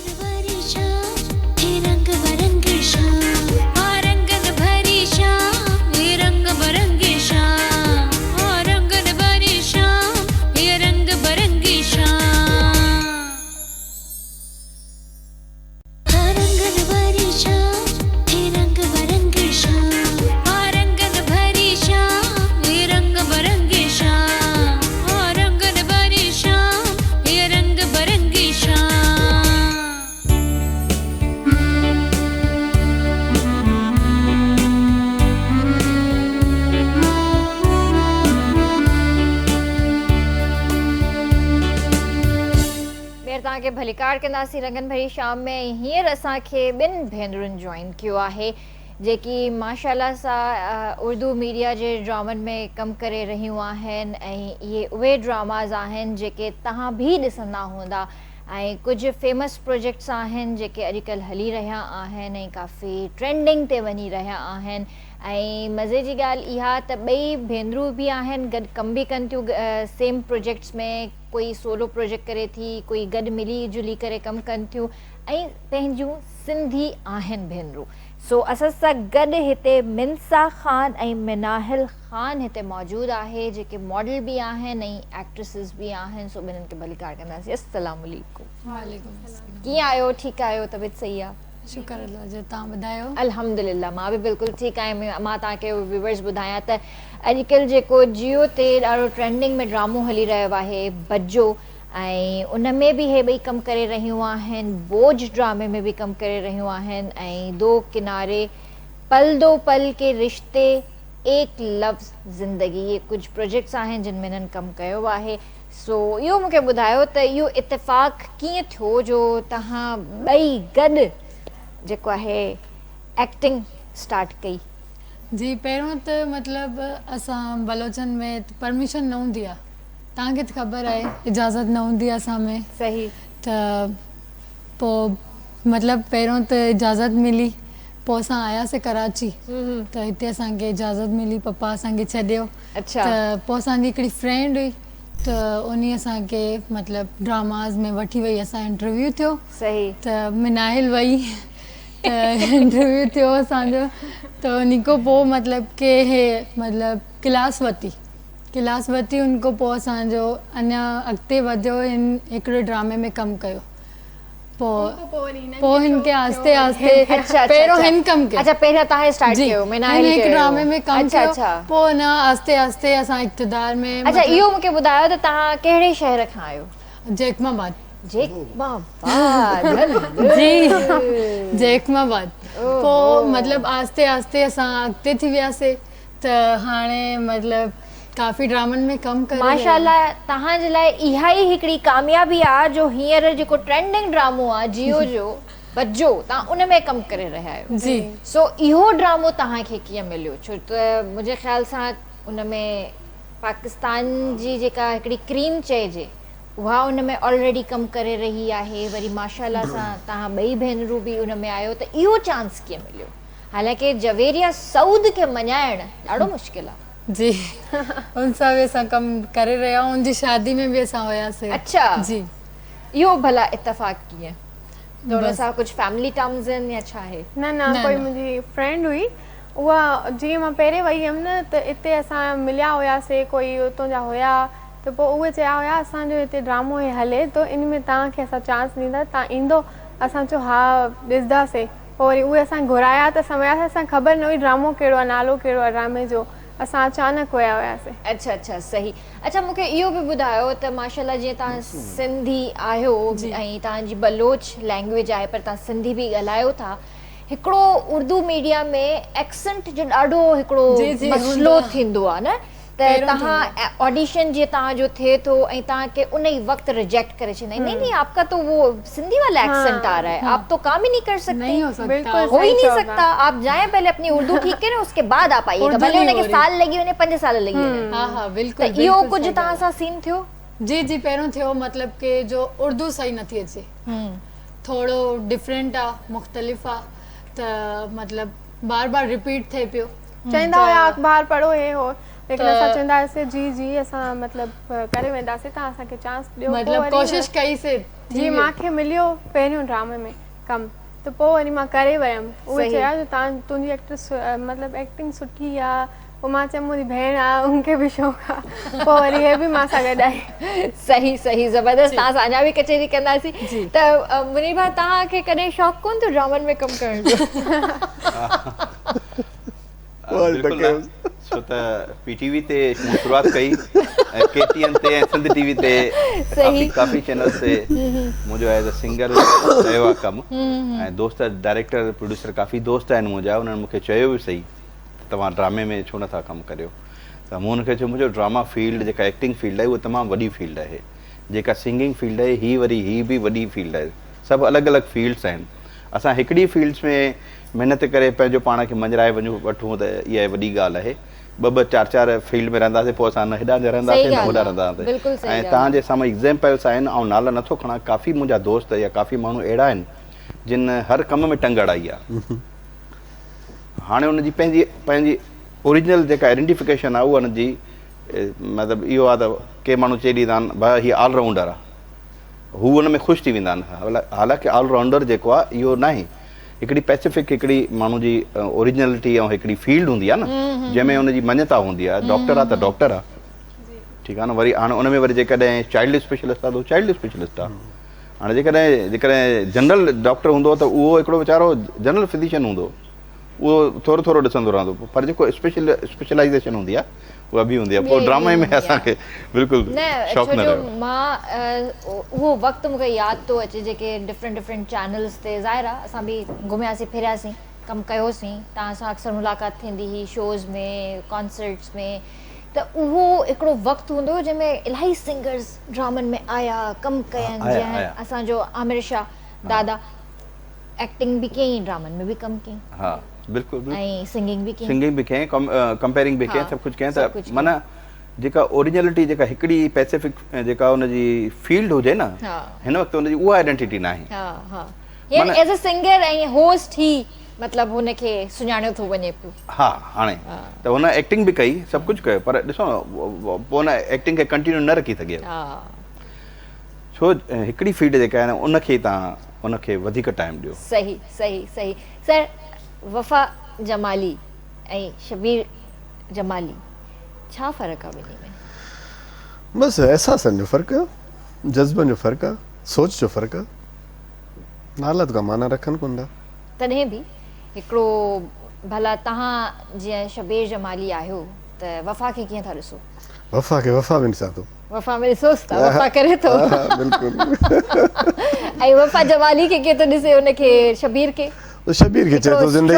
तव्हांखे भलीकार कंदासीं रंगन भरी शाम में हींअर असांखे ॿिनि भेनरुनि जॉइन कयो आहे जेकी माशाल्लाह सां उर्दू मीडिया जे ड्रामनि में कमु करे रहियूं आहिनि ऐं इहे उहे ड्रामाज़ आहिनि जेके तव्हां बि ॾिसंदा हूंदा ऐं कुझु फेमस प्रोजेक्ट्स आहिनि जेके अॼुकल्ह हली रहिया आहिनि ऐं काफ़ी ट्रेंडिंग ते वञी रहिया आहिनि ऐं मज़े जी ॻाल्हि इहा त ॿई भेनरूं बि आहिनि गॾु कमु बि कनि थियूं सेम प्रोजेक्ट्स में कोई सोलो प्रोजेक्ट करे थी कोई गॾु मिली जुली करे कमु कनि थियूं ऐं पंहिंजूं सिंधी आहिनि भेनरूं सो असां सां गॾु हिते मिनसा ख़ान ऐं मिनाहिल ख़ान हिते मौजूदु आहे जेके मॉडल बि आहिनि ऐं एक्ट्रेसिस बि आहिनि सो ॿिन्हिनि खे भलीकार कंदासीं अस्सलाम वालेकुम
वालेकुम
कीअं आहियो ठीकु आहियो तबियत सही आहे
शुक्र अल्लाह जो तव्हां ॿुधायो
अल्हम्दुलिल्लाह मां बि बिल्कुलु ठीकु आहियां मां तव्हांखे व्यूवर्स ॿुधायां त अॼुकल्ह जेको जियो ते ॾाढो ट्रेंडिंग में ड्रामो हली रहियो आहे बज्जो ऐं उन में बि हे ॿई कमु करे रहियूं आहिनि बोझ ड्रामे में बि कमु करे रहियूं आहिनि ऐं दो किनारे पल दो पल के रिश्ते एक लफ़्ज़ ज़िंदगी इहे कुझु प्रोजेक्ट्स आहिनि जिन में हिननि कमु कयो आहे सो इहो मूंखे ॿुधायो त इहो इत्तेफ़ाक़ कीअं थियो जो तव्हां ॿई गॾु जेको आहे एक्टिंग स्टार्ट कई
जी पहिरियों त मतिलबु असां बलोचन में परमिशन न हूंदी आहे तव्हांखे त ख़बर आहे इजाज़त न हूंदी आहे असां में
सही
त पोइ मतिलबु पहिरियों त इजाज़त मिली पोइ असां आयासीं कराची त हिते असांखे इजाज़त मिली पप्पा असांखे छॾियो
अच्छा
त पोइ असांजी हिकिड़ी फ्रेंड हुई त उन असांखे मतिलबु ड्रामाज़ में वठी वई असां इंटरव्यू थियो
सही
त मिनाहिल वई त इंटरव्यू थियो असांजो त उन खां पोइ मतिलबु के हे मतिलबु क्लास वरिती उन खां पोइ असांजो अञा अॻिते वधियो हिन हिकिड़े ड्रामे में कमु कयो पोइ हिनखे आहिस्ते आहिस्ते पहिरियों हिन कमु कयो
अच्छा पहिरियों तव्हां स्टार्ट कयो
हिन हिकु ड्रामे में कमु
अच्छा
कयो
अच्छा
पोइ न आहिस्ते आहिस्ते असां इक़्तिदार में
अच्छा इहो मूंखे ॿुधायो त तव्हां कहिड़े शहर खां आहियो
जेकमाबाद
जेकमाबाद
जेकमाबाद पोइ मतिलबु आहिस्ते आहिस्ते असां अॻिते थी वियासीं त हाणे मतिलबु काफ़ी ड्रामनि में कमु करे
माशाल्लाह तव्हांजे लाइ इहा ई हिकिड़ी कामयाबी आहे जो हींअर जेको ट्रेंडिंग ड्रामो आहे जियो जो बज्जो तव्हां उन में कमु करे रहिया आहियो
जी
सो इहो ड्रामो तव्हांखे कीअं मिलियो छो त मुंहिंजे ख़्याल सां उन में पाकिस्तान जी जेका हिकिड़ी क्रीम चइजे उहा उन में ऑलरेडी कमु करे रही आहे वरी माशाल्लाह सां तव्हां ॿई भेनरूं बि उन में आहियो त इहो चांस कीअं मिलियो हालांकि जवेरिया सऊद खे मञाइण ॾाढो मुश्किल आहे
जी उन सां बि असां कमु करे रहिया आहियूं उनजी शादी में बि असां हुयासीं
अच्छा
जी
इहो भला इत्तेफ़ाक़ कीअं त हुन सां कुझु फैमिली टर्म्स आहिनि या छा आहे
न कोई मुंहिंजी फ्रेंड हुई उहा जीअं मां पहिरें वई हुयमि न त हिते असां मिलिया हुयासीं कोई उतां जा हुया त पोइ उहे चया हुया असांजो हिते ड्रामो हले थो इन में तव्हांखे असां चांस ॾींदा तव्हां ईंदो असां चयो हा ॾिसंदासीं पोइ वरी उहे असां घुराया त असां वियासीं, असांखे ख़बर न हुई ड्रामो कहिड़ो आहे, नालो कहिड़ो आहे ड्रामे जो, असां अचानक विया हुयासीं।
अच्छा अच्छा सही। अच्छा मूंखे इहो बि ॿुधायो त माशाल्लाह जीअं तव्हां सिंधी आहियो ऐं तव्हांजी बलोच लैंग्वेज आहे पर तव्हां सिंधी बि ॻाल्हायो था, हिकिड़ो उर्दू मीडिया में एक्सेंट जो ॾाढो हिकिड़ो मसइलो थींदो आहे न, त तव्हां ऑडिशन जीअं तव्हांजो थिए थो ऐं तव्हांखे उन ई वक़्तु रिजेक्ट करे छॾींदा आहिनि, नहीं नहीं आपका तो वो सिंधी वाला एक्सेंट आ रहा है, आप तो काम ही नहीं कर सकते,
नहीं हो सकता,
बिल्कुल
हो ही
सही
नहीं
चओ
सकता, आप जाएं पहले अपनी उर्दू ठीक करें उसके बाद आप आइएगा, भले उनखे साल लॻी वञे 5 साल लॻी वञे।
हा हा बिल्कुलु
त इहो कुझु तव्हां सां सीन थियो?
जी जी पहिरियों थियो, मतलब कि जो उर्दू सही नथी अचे, थोड़ो डिफरेंट आहे, मुख़्तलिफ़ आहे, त मतलब बार बार रिपीट थिए पियो।
चवंदा हुया अख़बार पढ़ो हे हो, लेकिन असां चवंदा हुआसीं जी जी असां मतलब करे वेंदासीं, तव्हां असांखे चांस ॾियो।
मतलब कोशिश कई से
जी मूंखे मिलियो पहिरियों ड्रामे में कमु, त पोइ वरी मां करे वियमि, उहे चया जो तुंहिंजी एक्ट्रेस मतलब एक्टिंग सुठी आहे, पोइ मां चयमि मुंहिंजी भेण आहे उनखे बि शौक़ु आहे, पोइ वरी हे बि मां सां गॾु आहे।
सही सही ज़बरदस्त। तव्हां सां अञा बि कचहरी कंदासीं। त मुनीर भाउ तव्हांखे कॾहिं शौक़ु कोन थियो ड्रामनि में कमु करण जो?
छो त पीटीवी ते शुरूआत कई ऐं केटीएन ते ऐं सिंध टीवी ते काफ़ी चैनल्स ते मुंहिंजो एज़ अ सिंगर कयो आहे कमु, ऐं दोस्त डायरेक्टर प्रोड्यूसर काफ़ी दोस्त आहिनि मुंहिंजा, उन्हनि मूंखे चयो बि सही त तव्हां ड्रामे में छो नथा कमु करियो, त मूं हुनखे चयो मुंहिंजो ड्रामा फील्ड जेका एक्टिंग फील्ड आहे उहा तमामु वॾी फील्ड आहे, जेका सिंगिंग फील्ड आहे ही बि वॾी फील्ड आहे, सभु अलॻि अलॻि फील्ड्स आहिनि, असां हिकिड़ी फील्ड्स में महिनत करे पंहिंजो पाण खे मंझराए वठूं त इहा वॾी ॻाल्हि आहे। ॿ 4 फील्ड में रहंदासीं पोइ असां न हेॾा रहंदासीं न होॾा रहंदासीं, ऐं तव्हांजे साम्हूं एग्ज़ाम्पल्स आहिनि, ऐं नाला नथो खणा, काफ़ी मुंहिंजा दोस्त या काफ़ी माण्हू अहिड़ा आहिनि जिन हर कम में टंग अड़ाई आहे, हाणे हुनजी पंहिंजी पंहिंजी ओरिजिनल जेका आइडेंटिफिकेशन आहे उहा हुनजी मतिलबु इहो आहे त के माण्हू चई ॾींदा आहिनि भाई हीअ ऑलराउंडर आहे, हू हुन में ख़ुशि थी वेंदा आहिनि, हालांकि ऑलराउंडर जेको आहे इहो न आहे, हिकिड़ी पैसिफिक हिकिड़ी माण्हू जी ओरिजिनलिटी ऐं हिकिड़ी फील्ड हूंदी आहे न जंहिंमें हुनजी मञता हूंदी आहे, डॉक्टर आहे त डॉक्टर आहे, ठीकु आहे न, वरी हाणे उन में वरी जेकॾहिं चाइल्ड स्पेशलिस्ट आहे त उहो चाइल्ड स्पेशलिस्ट आहे, हाणे जेकॾहिं जनरल डॉक्टर हूंदो त उहो हिकिड़ो वीचारो जनरल फिजिशियन हूंदो, उहो थोरो थोरो ॾिसंदो रहंदो, पर जेको स्पेशलाइज़ेशन हूंदी आहे उहा बि हूंदी आहे, पोइ ड्रामे में असांखे बिल्कुलु शौक़ु न रहियो।
मां उहो वक़्तु मूंखे यादि थो अचे जेके डिफरेंट चैनल्स ते ज़ाहिर आहे असां बि घुमियासीं फिरियासीं, कमु कयोसीं, तव्हां सां अक्सर मुलाक़ात थींदी हुई शोज़ में, कॉन्सर्ट्स में, त उहो हिकिड़ो वक़्तु हूंदो हुओ जंहिंमें इलाही सिंगर्स ड्रामनि में आया, कमु कयनि, जीअं असांजो आमिर शाह दादा एक्टिंग बि कयईं, ड्रामनि में बि कमु कयईं,
हा बिल्कुलु,
ऐं सिंगिंग बि
कयईं, कंपेयरिंग बि कयईं, सभु कुझु कयईं, त माना जेका ओरिजिनलिटी जेका हिकिड़ी पैसिफिक जेका हुनजी फील्ड हुजे न, हिन वक़्तु हुनजी उहा आइडेंटिटी न आहे,
एज़ अ सिंगर ऐं होस्ट ही मतिलबु हुनखे सुञाणियो थो वञे पियो।
हा हाणे त हुन एक्टिंग बि कई, सभु कुझु कयो, पर ॾिसो न पोइ हुन एक्टिंग खे कंटिन्यू न रखी सघे, छो हिकिड़ी फील्ड जेका आहे न उनखे तव्हां उनखे वधीक टाइम ॾियो।
सही सही सही। सर वफ़ा जमाली ऐं शबीर जमाली छा फ़र्क़ु आहे ॿिन्ही में?
बसि एहसासनि जो फ़र्क़ु आहे, जज़्बनि जो फ़र्क़ु आहे, सोच जो फ़र्क़ु आहे, नाला का माना रखनि कोन था।
तॾहिं बि हिकिड़ो भला तव्हां जीअं शबीर जमाली आहियो त वफ़ा खे कीअं था ॾिसो?
वफ़ा खे वफ़ा बि ॾिसां थो,
वफ़ा में ॾिसोसि था वफ़ा करे थो,
बिल्कुलु,
ऐं वफ़ा जमाली खे कीअं थो ॾिसे हुनखे शबीर खे?
शबीर खे चए थो ज़िंदगी,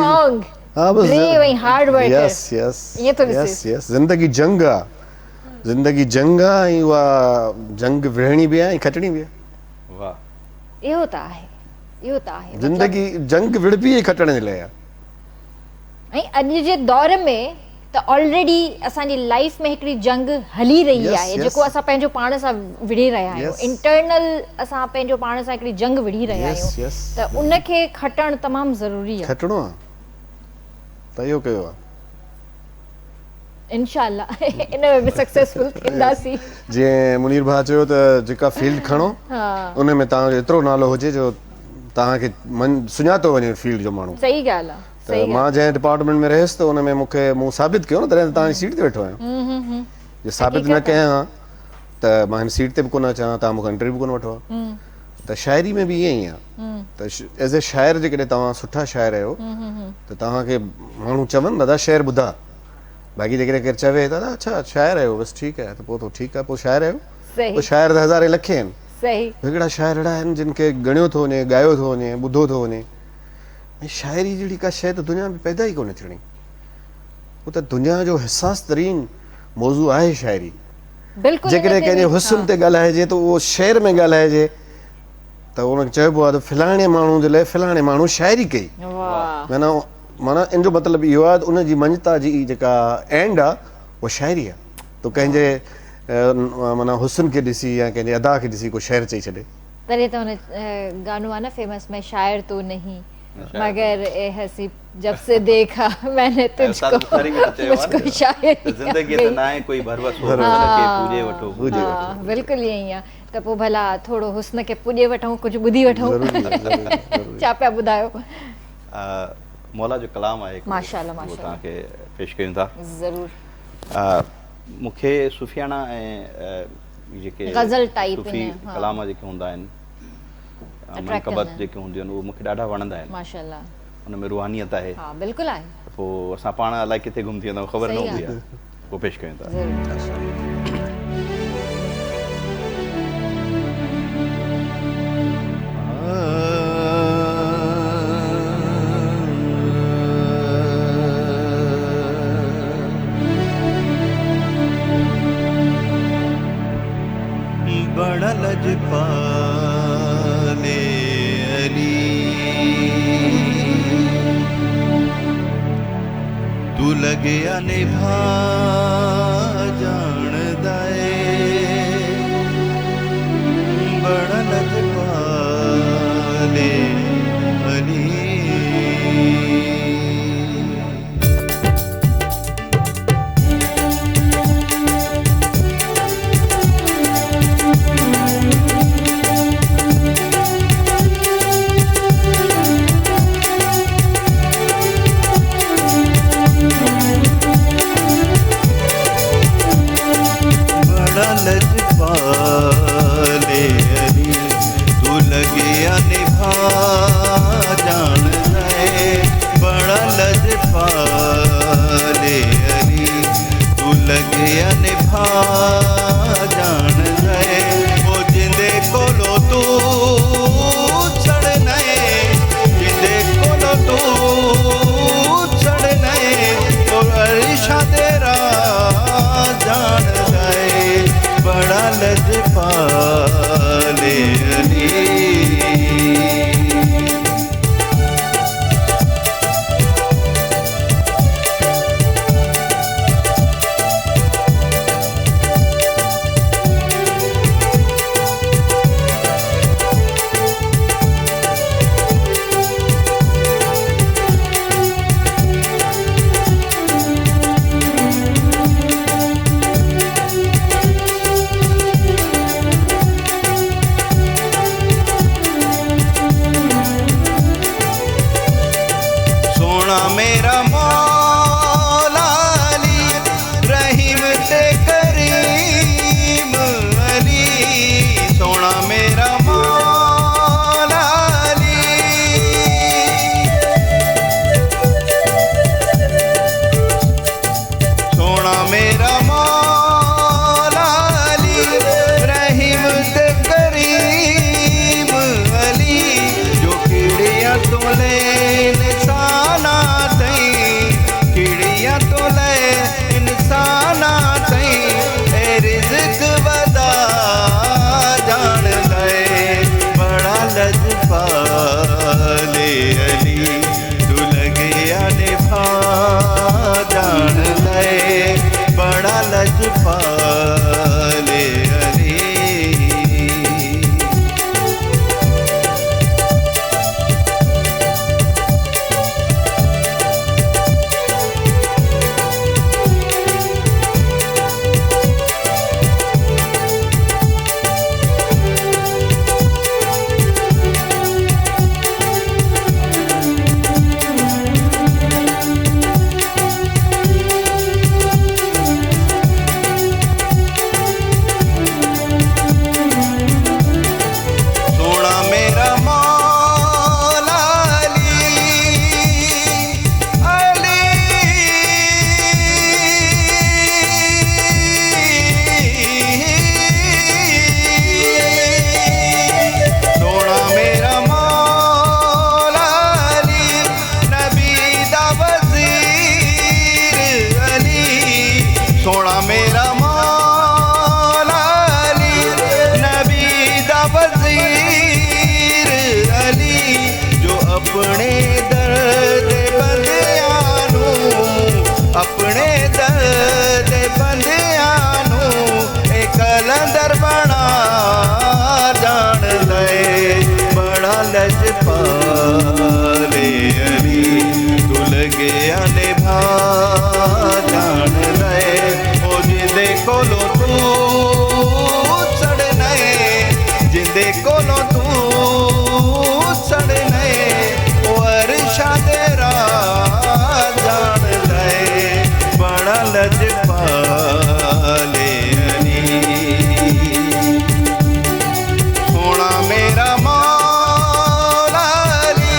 हाँ बस
ब्रेव ऐं हार्ड वर्कर,
यस यस
ईअं थो ॾिसे,
यस ज़िंदगी जंग आहे, ज़िंदगी जंग आहे, ऐं उहा जंग विढ़णी बि आहे ऐं खटणी बि आहे।
वाह,
इहो त आहे, इहो त आहे,
ज़िंदगी जंग विढ़बी ऐं खटण जे लाइ आहे,
ऐं अॼु जे दौर में त ऑलरेडी असांजी लाइफ में हिकिड़ी जंग हली रही आहे जेको असां पंहिंजो पाण सां विढ़ी रहिया आहियूं, इंटरनल असां पंहिंजो पाण सां हिकिड़ी जंग विढ़ी रहिया आहियूं, त उनखे खटणु तमामु ज़रूरी आहे,
खटणो आहे, त इहो कयो आहे
इंशाअल्लाह इन में बि सक्सेसफुल थींदासीं।
जीअं मुनीर भाउ चयो त जेका फील्ड खणो उन में तव्हांजो एतिरो नालो हुजे जो तव्हांखे सुञातो वञे फील्ड जो माण्हू।
सही ॻाल्हि आहे।
त मां जंहिं डिपार्टमेंट में रहियुसि त उन में मूं साबित कयो न तॾहिं तव्हांजी सीट ते वेठो आहियां, जे साबित न कयां त मां हिन सीट ते बि कोन अचां, तव्हां मूंखां इंटरव्यू कोन वठो आहे, त शाइरी में बि ईअं ई आहे त एज़ ए शाइर जेकॾहिं तव्हां सुठा शाइर आहियो त तव्हांखे माण्हू चवनि दादा शेर ॿुधा, बाक़ी जेकॾहिं केरु चवे दादा अच्छा शाइर आहियो बसि ठीकु आहे, त पोइ त ठीकु आहे, पोइ शाइर आहियो।
सही
पोइ शाइर त हज़ारे लखे आहिनि,
सही
हिकिड़ा शाइर अहिड़ा आहिनि जिन खे ॻणियो थो वञे, ॻायो थो वञे, ॿुधो थो वञे। ऐं शाइरी जहिड़ी का शइ त दुनिया में पैदा ई कोन्हे थियणी। उहो त दुनिया जो हिसास तरीन मौज़ू आहे शाइरी।
बिल्कुलु
जेकॾहिं कंहिंजे हुस्न ते ॻाल्हाइजे त उहो शेर में ॻाल्हाइजे त उनखे चइबो आहे त फलाणे माण्हू जे लाइ फलाणे माण्हू शाइरी कई।
वाह
माना इन जो मतिलबु इहो आहे त उनजी मञता जी जेका एंड आहे उहा शाइरी आहे। तो कंहिंजे माना हुस्न खे ॾिसी या कंहिंजे अदा खे ॾिसी को शेर चई छॾे।
तॾहिं त हुन गानो आहे न फेमस, मैं शायर तो नहीं मगर ए हसी जब से देखा मैंने तुझको मुझको शायर
ज़िंदगी त ना आहे कोई भरवस हो के पूजे वठो।
हाँ बिल्कुलु ईअं ई आहे। त पोइ भला थोरो हुस्न खे पुॼे वठूं, कुझु ॿुधी वठूं। छा पिया ॿुधायो?
मौला जो कलाम आहे
माशाअल्लाह
उहो
माशाअल्लाह
तव्हांखे पेश कयूं था।
ज़रूरु।
मूंखे सुफियाना ऐं जेके
ग़ज़ल टाइप
सूफ़ी
में, हाँ।
कलाम जेके हूंदा आहिनि,
Attract
मनक़बत
कंदा
जेके हूंदियूं आहिनि उहे मूंखे ॾाढा वणंदा आहिनि।
माशाअल्लाह।
हुन में रूहानियत आहे।
हा बिल्कुलु आहे।
पोइ असां पाण अलाए किथे घुम थी वेंदा ख़बर न
सही
हूंदी
आहे।
आहे, पोइ पेश कयूं था।
ज़रूरु।
बड़ा लजपाले अली तू लगे निभा जान दाए, बड़ा लजपाले अली लजपाले अली तू लगे निभा जान रहे, बड़ा लजपाले अली तू लगे निभा जान रहे। वो जिंदे कोलो तू छड़ नए, जिंदे कोलो तू छड़ नए, तो अरिशा तेरा जान रहे, बड़ा लजपाले अली। मेरा मौला अली रहीम ते करीम अली, सोना मेरा मौला अली, सोना मेरा मौला अली रहीम ते करीम अली, जो कीड़ियां तोले निशाना लॻे निभा जान लए ओ जिंदे कोलो तूं सड़ने जिंदे कोलो तूं सड़ने ओ अरशा तेरा जान लए बड़ा लजपाले सोना मेरा मौला अली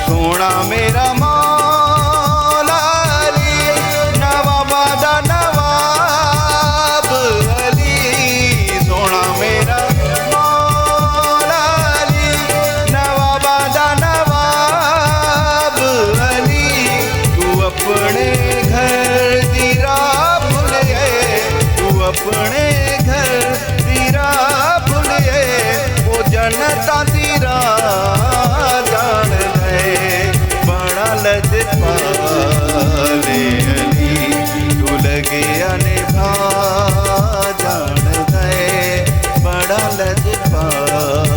सोना मेरा मौला अली नवाबा दा नवाब अली सोना मेरा मौला अली नवाबा दा नवाब अली तू अपने घर दी राह भुल गए तू अपने घर दी राह भुल गए वो जनता दी राह जान ले बड़ा लजपाले अली तू लगे निभा जान गए बड़ा लजपाले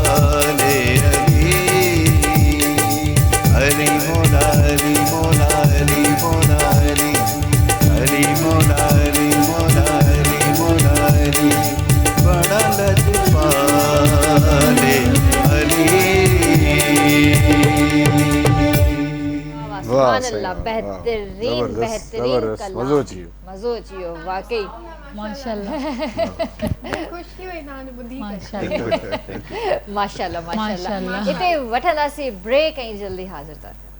अली मोला अली मोला अली मोला अली अली मोला अली मोला अली मोला अली बड़ा लजपाले अली
वाह,
सुभान
सही
अल्लाह,
बात, वाह।
बेहतरीन
जबरदस्त,
बेहतरीन
जबरदस्त,
कलाम।
मज़ो अची वियो।
मज़ो अची वियो वाकई।
माशाल्लाह
ख़ुशि थी वई तव्हांजो ॿुधी करे।
माशाल्लाह
माशाल्लाह माशाल्लाह।
माशाल्लाह।
हिते वठंदासीं ब्रेक ऐं जल्दी हाज़िर था थियूं।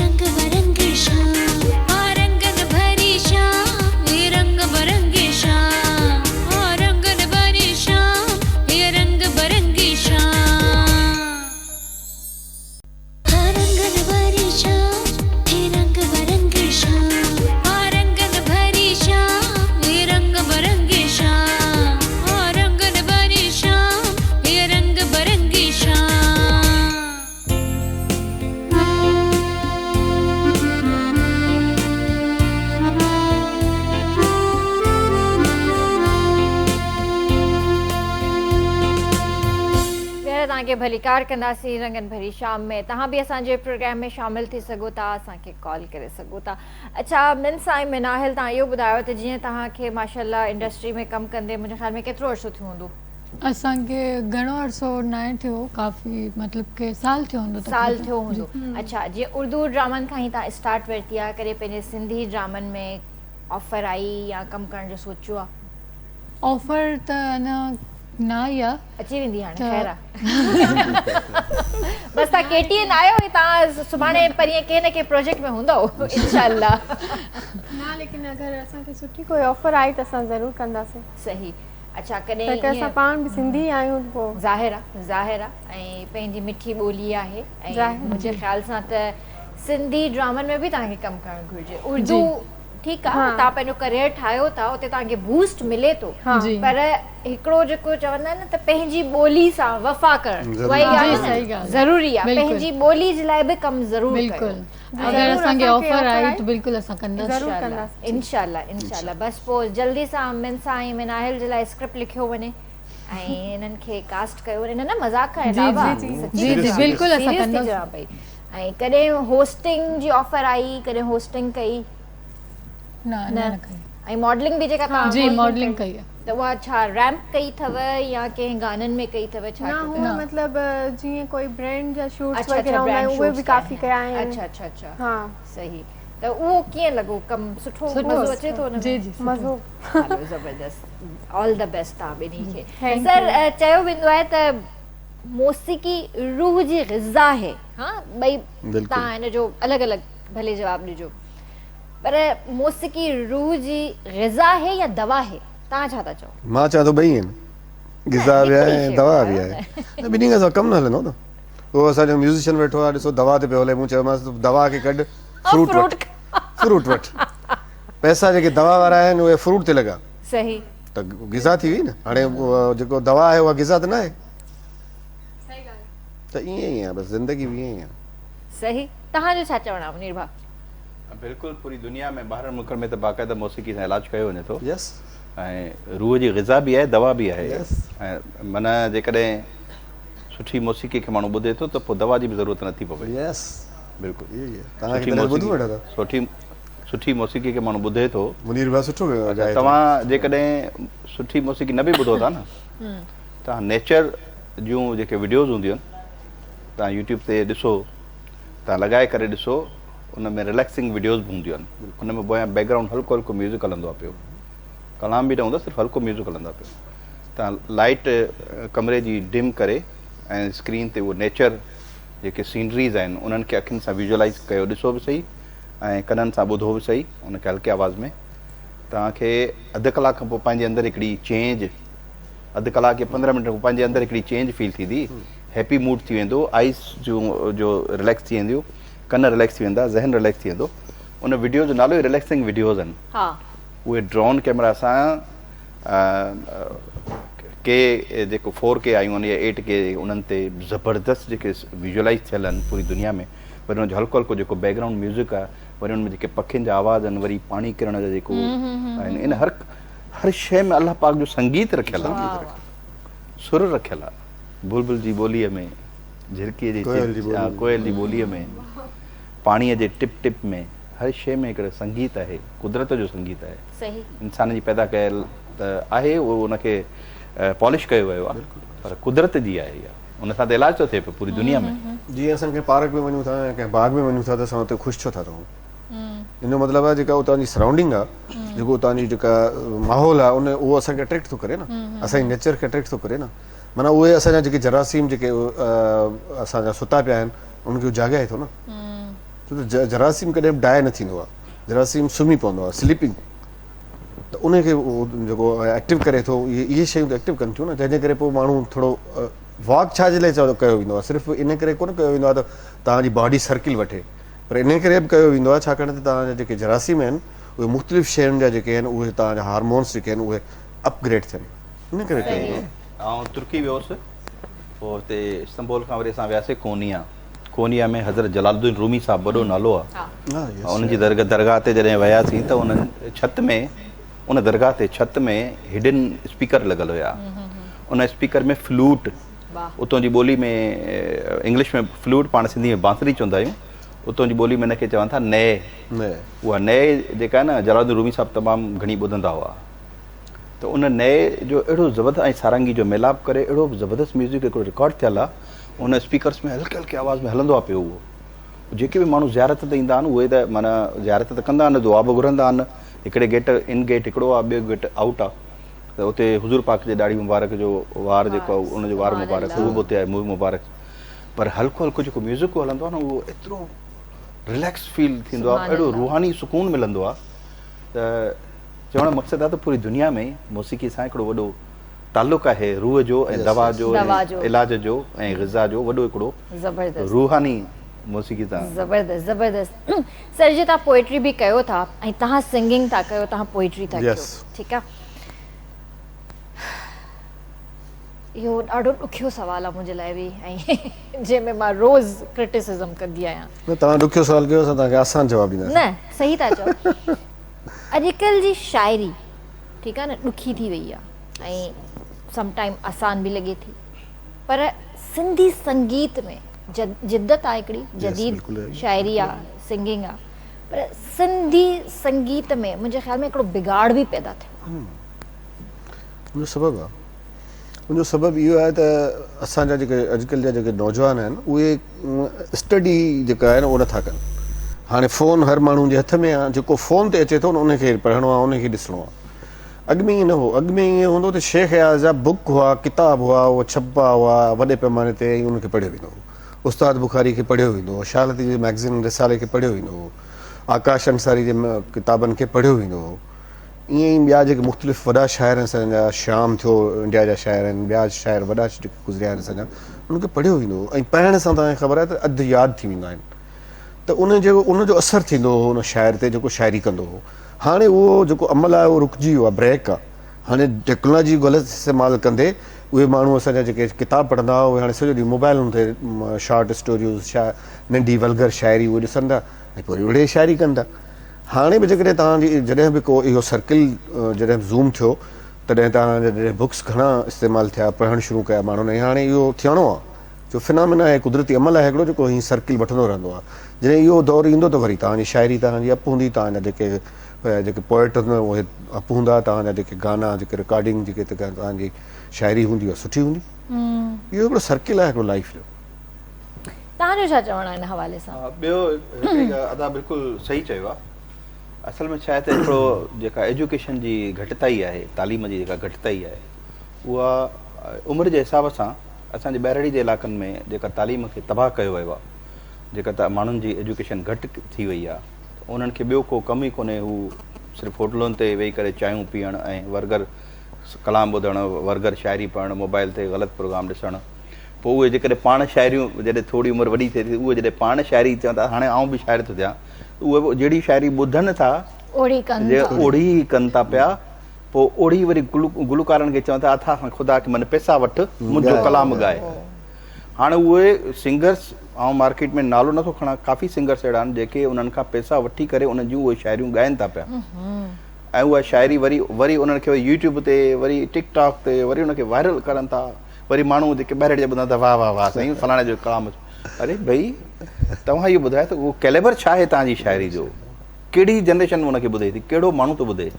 रंग बरंगी शाम रंगन भरी शाम ये रंग बरंगी शाम रंगन भरी शाम ये रंग बरंगी शाम रंगन भरी शाम ये रंग बरंगी शाम रंगन भरी शाम ये रंग बरंगी शाम रंगन भरी शाम ये रंग बरंगी शाम
ॿीहर तव्हांखे भलीकार कंदासीं रंगन भरी शाम में। तव्हां बि असांजे प्रोग्राम में शामिल थी सघो था, असांखे कॉल करे सघो था। अच्छा मिन्स ऐं मिनाहिल, तव्हां इहो ॿुधायो त जीअं तव्हांखे माशाल्लाह इंडस्ट्री में कमु कंदे मुंहिंजे ख़्याल में केतिरो अर्सो थियो हूंदो?
असांखे घणो अर्सो न थियो, काफ़ी मतिलबु के साल थियो हूंदो
साल
तक़रीबन।
थियो हूंदो। अच्छा जीअं उर्दू ड्रामनि खां ई तव्हां स्टार्ट वरिती आहे, कॾहिं पंहिंजे सिंधी ड्रामनि में ऑफर आई या कमु करण जो सोचियो आहे?
ऑफर त अञा न आई आहे।
अची वेंदी हाणे
त-
ख़ैर आहे। बसि तव्हां KTN आयो ऐं तव्हां सुभाणे परीहं कंहिं न कंहिं प्रोजेक्ट में हूंदव इंशाल्लाह।
न लेकिन अगरि असांखे सुठी कोई ऑफर आई त असां ज़रूरु कंदासीं।
सही। अच्छा
त
कॾहिं
असां
ईअं
पाण बि सिंधी आहियूं पोइ
ज़ाहिर आहे ऐं पंहिंजी मिठी ॿोली आहे ऐं
ज़ाहिर,
मुंहिंजे ख़्याल सां त सिंधी ड्रामनि में बि तव्हांखे कमु करणु घुरिजे। उर्दू ठीकु आहे,
हाँ।
तव्हां पंहिंजो करियर ठाहियो था, उते तव्हांखे बूस्ट मिले थो,
जी।
पर हिकिड़ो जेको चवंदा आहिनि न त पंहिंजी ॿोली सां वफ़ा करणु
ज़रूरी।
उहा ई ॻाल्हि
जी,
आहे
सही
न,
ॻाल्हि।
ज़रूरी आहे।
बिल्कुलु।
पंहिंजी ॿोली जे लाइ बि कमु ज़रूरु
बिल्कुलु
कयो।
अगरि
ज़रूरु
असांखे
असांखे
ऑफर
offer
आई
आई
त बिल्कुलु असां कंदासीं।
ज़रूरु
इंशाल्लाह
कंदासीं।
इंशाल्लाह इंशाल्लाह। बसि पोइ जल्दी सां मिन्सा ऐं मिनाहिल जे लाइ स्क्रिप्ट लिखियो वञे ऐं हिननि खे कास्ट कयो वञे। न मज़ाक खां
जी,
अलावा
जी, जी,
सच्ची
जी,
थी
जी,
चवां,
बिल्कुलु असां
serious थी
कंदासीं।
चवां पई। ऐं कॾहिं होस्टिंग जी ऑफर आई, कॾहिं होस्टिंग कई?
न न कई।
ऐं मॉडलिंग बि जेका तव्हां
जी मॉडलिंग कई आहे।
त उहा छा रैम्प कई अथव या कंहिं गाननि में कई अथव? छा
न
कयो?
हूअ मतिलबु जीअं कोई ब्रांड जा शूट्स
अच्छा
वग़ैरह हूंदा
brand
आहिनि उहे
shoots
बि
कया
काफ़ी कया
आहिनि।
आहिनि।
अच्छा अच्छा अच्छा
हा
सही। त उहो कीअं लॻो कमु? सुठो
सुठो।
मज़ो अचे थो हुन में?
जी जी सुठो।
मज़ो
हलो ज़बरदस्त। ऑल द बेस्ट तव्हां ॿिन्ही खे।
Thank
सर चयो वेंदो आहे त मौसीक़ी रूह जी ग़िज़ा आहे। हा ॿई
बिल्कुलु।
तव्हां हिन जो अलॻि अलॻि भले जवाबु ॾिजो, पर मौसीक़ी रूह जी ग़िज़ा आहे या दवा आहे? तव्हां छा था चओ?
मां चाहियां थो ॿई आहिनि, ग़िज़ा बि आहे
हिकिड़ी
ऐं
शइ
दवा
ॿुधायो
बि आहे। न ॿिन्ही खां सवाइ कमु न हलंदो न। उहो असांजो म्यूज़िशियन वेठो आहे, ॾिसो दवा ते पियो हले, मूं चयोमांसि तूं दवा खे कढ, फ्रूट
फ्रूट
वठि, फ्रूट वठि। पैसा जेके दवा वारा आहिनि उहे फ्रूट ते लॻा
सही।
त ग़िज़ा थी वई न। हाणे उहो जेको दवा आहे उहा ग़िज़ा त न आहे। त ईअं ई आहे, बसि ज़िंदगी बि ईअं ई आहे।
सही। तव्हांजो छा चवणु आहे मुनीर भाउ?
बिल्कुलु पूरी दुनिया में ॿाहिरि मुल्कनि में त बाक़ाइदा मौसीक़ी सां इलाजु कयो वञे थो
यस
ऐं रूह जी ग़िज़ा बि आहे, दवा बि आहे।
Yes.
ऐं माना जेकॾहिं सुठी मौसीक़ी खे माण्हू ॿुधे थो त पोइ दवा जी बि ज़रूरत नथी पवे।
यस
बिल्कुलु
इहो ई आहे तव्हांखे
सुठी
तॾहिं ॿुधो
मौसीक़ी-
वेठा था
सुठी मौसीक़ी खे माण्हू ॿुधे थो।
मुनीर भाउ सुठो ॻाए थो।
तव्हां जेकॾहिं सुठी मौसीक़ी न बि ॿुधो था न, तव्हां नेचर जूं जेके वीडियोज़ हूंदियूं आहिनि तव्हां यूट्यूब ते ॾिसो, तव्हां लॻाए करे ॾिसो, उन में रिलैक्सिंग वीडियोज़ बि हूंदियूं आहिनि। उन में पोयां बैकग्राउंड हल्को हल्को म्यूज़िक हलंदो आहे पियो, कलाम बि न हूंदो, सिर्फ़ु हल्को म्यूज़िक हलंदो आहे पियो। तव्हां लाइट कमरे जी डिम करे ऐं स्क्रीन ते उहो नेचर जेके सीनरीज़ आहिनि उन्हनि खे अखियुनि सां विजुअलाइज़ कयो, ॾिसो बि सही ऐं कननि सां ॿुधो बि सही, उनखे हल्के आवाज़ में। तव्हांखे अधु कलाक खां पोइ पंहिंजे अंदरि हिकिड़ी चेंज, अधु कलाक या 15 मिंट खां पंहिंजे अंदरि हिकिड़ी चेंज फील थींदी, हैप्पी मूड थी वेंदो, आइस जो रिलैक्स थी वेंदियूं, कन रिलैक्स थी वेंदा, ज़हन रिलैक्स थी वेंदो। उन वीडियो जो नालो ई रिलैक्सिंग वीडियोज़ आहिनि। उहे ड्रोन कैमरा सां के जेको 4K आयूं आहिनि या 8K, उन्हनि ते ज़बरदस्त जेके विजुअलाइज़ थियल आहिनि पूरी दुनिया में। वरी हुनजो हल्को हल्को जेको बैकग्राउंड म्यूज़िक आहे, वरी हुन में जेके पखियुनि जा आवाज़ आहिनि, वरी पाणी किरण जा जेको आहिनि, इन हर शइ में अलाह पाक जो संगीत रखियलु आहे, सुर रखियलु आहे। बुलबुल जी ॿोलीअ में, झिरकीअ जी कोयल जी ॿोलीअ में, पाणीअ जे टिप टिप में, हर शइ में हिकिड़ो संगीत आहे, कुदरत जो संगीत आहे।
सही
इंसान जी पैदा कयल त आहे, उहो उनखे पॉलिश कयो वियो आहे, पर कुदरत जी आहे इहा, उन सां त इलाज थो थिए पियो पूरी दुनिया में।
जीअं असां कंहिं पार्क में वञूं था या कंहिं बाग में वञूं था त असां उते ख़ुशि छो था रहूं? इन जो मतिलबु आहे जेका उतां जी सराउंडिंग आहे, जेको उतां जी जेका माहौल आहे, उहो असांखे अट्रैक्ट थो करे न, असांजी नेचर खे अट्रैक्ट थो करे न। माना उहे असांजा जेके जरासीम जेके असांजा सुता पिया आहिनि उनखे उजाॻाए थो न। छो त जरासीम कॾहिं बि डाए न थींदो आहे, जरासीम सुम्ही पवंदो आहे, स्लीपिंग। त उनखे जेको एक्टिव करे थो, इहे शयूं त एक्टिव कनि थियूं न, जंहिंजे करे पोइ माण्हू थोरो वॉक छाजे लाइ कयो वेंदो आहे, सिर्फ़ु इन करे कोन कयो वेंदो आहे त तव्हांजी बॉडी सर्किल वठे, पर इन करे बि कयो वेंदो आहे छाकाणि त तव्हांजा जेके जरासीम आहिनि उहे मुख़्तलिफ़ शयुनि जा जेके आहिनि उहे तव्हांजा हार्मोन्स जेके आहिनि उहे अपग्रेड थियनि, इन करे कयो वेंदो आहे।
ऐं तुर्की वियोसि, पोइ हुते इस्तंबुल खां वरी असां वियासीं कोनिया में हज़रत जलालुद्दीन रूमी साहिबु, वॾो नालो आहे। उनजी दरगाह ते जॾहिं वियासीं त उन छत में, उन दरगाह ते छत में हिडन स्पीकर लॻल हुया। उन स्पीकर में फ्लूट, उतां जी ॿोली में, इंग्लिश में फ्लूट, पाण सिंधी में बांसुरी चवंदा आहियूं, उतां जी ॿोली में हिनखे चवनि था नए। उहा नए जेका आहे न, जलालुद्दीन रूमी साहिबु तमामु घणी ॿुधंदा हुआ। त उन नए जो अहिड़ो ज़बरदस्त ऐं सारंगी जो मिलाप करे अहिड़ो ज़बरदस्त म्यूज़िक हिकिड़ो रिकॉर्ड थियल आहे, उन स्पीकर्स में हल्के हल्के आवाज़ में हलंदो आहे पियो उहो। जेके बि माण्हू ज़ियारत ते ईंदा आहिनि उहे त माना ज़ियारत त कंदा आहिनि, दुआ बि घुरंदा आहिनि। हिकिड़े गेट इन गेट हिकिड़ो आहे, ॿियो गेट आउट आहे, त उते हुज़ूर पाक जे ॾाढ़ी मुबारक जो वार जेको आहे उनजो वार मुबारक, उहो बि उते आहे, मुंहुं मुबारक। पर हल्को हल्को जेको म्यूज़िक हलंदो आहे न, उहो एतिरो रिलैक्स फील थींदो आहे, अहिड़ो रूहानी सुकून मिलंदो आहे। त चवण जो मक़सदु आहे त पूरी दुनिया में मौसीक़ी सां हिकिड़ो वॾो ताल्लुक़ आहे, रूह जो ऐं दवा जो, इलाज जो ऐं ग़िज़ा जो, वॾो हिकिड़ो रूहानी मौसीक़ी सां।
ज़बरदस्त ज़बरदस्त। सर जी, तव्हां पोइट्री बि कयो था ऐं तव्हां सिंगिंग था कयो, तव्हां पोइट्री था कयो, ठीकु आहे। इहो ॾाढो ॾुखियो सुवालु आहे मुंहिंजे लाइ बि, ऐं जंहिंमें मां रोज़ क्रिटिसिज़म कंदी आहियां।
न, तव्हां ॾुखियो सुवालु कयो, असां तव्हांखे आसान जवाबु ॾींदासीं।
न, सही था चओ। अॼुकल्ह जी शाइरी, ठीकु आहे न, ॾुखी थी वई आहे ऐं समटाइम आसान बि लॻे थी, पर सिंधी संगीत में जिद्दत आहे, हिकिड़ी जदीद शाइरी आहे, सिंगिंग आहे, पर सिंधी संगीत में मुंहिंजे ख़्याल में हिकिड़ो बिगाड़ बि पैदा थियो।
उनजो सबबु आहे, उनजो सबबु इहो आहे त असांजा जेके अॼुकल्ह जा जेके नौजवान आहिनि उहे स्टडी जेका आहे न उहो नथा कनि। हाणे फ़ोन हर माण्हू जे हथ में आहे, जेको फ़ोन ते अचे थो न उनखे पढ़णो आहे, उनखे ॾिसणो आहे। अॻु में ईअं न हो, अॻु में ईअं हूंदो त शेख याज़ जा बुक हुआ, किताब हुआ, उहे छपा हुआ वॾे पैमाने ते, ऐं उनखे पढ़ियो वेंदो हो। उस्ताद बुखारी खे पढ़ियो वेंदो हो, शालती जे मैगज़ीन रिसाले खे पढ़ियो वेंदो हो, आकाश अंसारी जे किताबनि खे पढ़ियो वेंदो हो। ईअं ई ॿिया जेके मुख़्तलिफ़ वॾा शाइर आहिनि असांजा, शाम थियो, इंडिया जा शाइर आहिनि, ॿिया शाइर वॾा जेके गुज़रिया आहिनि असांजा, उनखे पढ़ियो वेंदो हो। ऐं पढ़ण सां तव्हांखे ख़बर आहे त अधु यादि थी वेंदा आहिनि, त उनजो असरु थींदो हो उन शाइर ते जेको शाइरी कंदो हो। हाणे उहो जेको अमल आहे उहो रुकिजी वियो आहे, ब्रेक आहे। हाणे टेक्नोलॉजी ग़लति इस्तेमालु कंदे उहे माण्हू असांजा जेके किताब पढ़ंदा हुआ उहे हाणे सॼो ॾींहुं मोबाइलुनि ते शॉर्ट स्टोरियूं, नंढी वल्गर शाइरी उहे ॾिसंदा ऐं पोइ वरी शाइरी कंदा। हाणे बि जेकॾहिं तव्हांजी जॾहिं बि को इहो सर्किल जॾहिं ज़ूम थियो तॾहिं तव्हांजा जॾहिं बुक्स घणा इस्तेमालु थिया, पढ़णु शुरू कया माण्हुनि, ऐं हाणे इहो थियणो आहे, जो फिनामिना आहे, कुदरती अमल आहे हिकिड़ो जेको हीअं सर्किल वठंदो रहंदो आहे। जॾहिं इहो दौरु ईंदो त वरी तव्हांजी शाइरी तव्हांजी अप हूंदी, तव्हांजा जेके पोइट हूंदा उहे अप हूंदा, तव्हांजा जेके गाना जेके रिकॉर्डिंग जेके तव्हांजी शाइरी हूंदी उहा सुठी हूंदी। इहो हिकिड़ो सर्किल आहे हिकिड़ो लाइफ जो।
तव्हांजो छा चवणु आहे हिन हवाले सां?
ॿियो अदा बिल्कुलु सही चयो आहे। असल में छा आहे त हिकिड़ो जेका एजुकेशन जी घटिताई आहे, तालीम जी जेका घटिताई आहे, उहा उमिरि जे हिसाब सां असांजे ॿाहिरि जे इलाइक़नि में जेका तालीम खे तबाह कयो वियो आहे, जेका माण्हुनि जी एजुकेशन घटि थी वई आहे, उन्हनि खे ॿियो को कमु ई कोन्हे। हू सिर्फ़ु होटलुनि ते वेही करे चांहियूं पीअणु ऐं वर्गर कलाम ॿुधणु, वर्गर शाइरी पढ़णु, मोबाइल ते ग़लति प्रोग्राम ॾिसणु। पोइ उहे जेकॾहिं पाण शाइरियूं जॾहिं थोरी उमिरि वॾी थिए थी, उहे जॾहिं पाण शाइरी चवनि था, हाणे आउं बि शाइर थो थियां, उहे जहिड़ी शाइरी ॿुधनि था
ओड़ी
कनि था पिया। पोइ ओड़ी वरी गुलकारनि खे चवनि था, अथा खां ख़ुदा खे मन पैसा वठि, मुंहिंजो कलाम ॻाए। हाणे उहे सिंगर्स, ऐं मार्केट में नालो नथो खणा, काफ़ी सिंगर्स अहिड़ा आहिनि जेके उन्हनि खां पैसा वठी करे उन्हनि जूं उहे शाइरियूं ॻाइनि था पिया। ऐं उहा शाइरी वरी उन्हनि खे यूट्यूब ते, वरी टिकटॉक ते वरी उनखे वायरल करनि था। वरी माण्हू जेके ॿाहिरि जा ॿुधनि था, वाह वाह वाह साईं फलाणे जो कलाम। अरे भई तव्हां इहो ॿुधायो त उहो कैलेबर छा आहे तव्हांजी शाइरी जो? कहिड़ी जनरेशन उनखे ॿुधे थी, कहिड़ो माण्हू थो ॿुधे?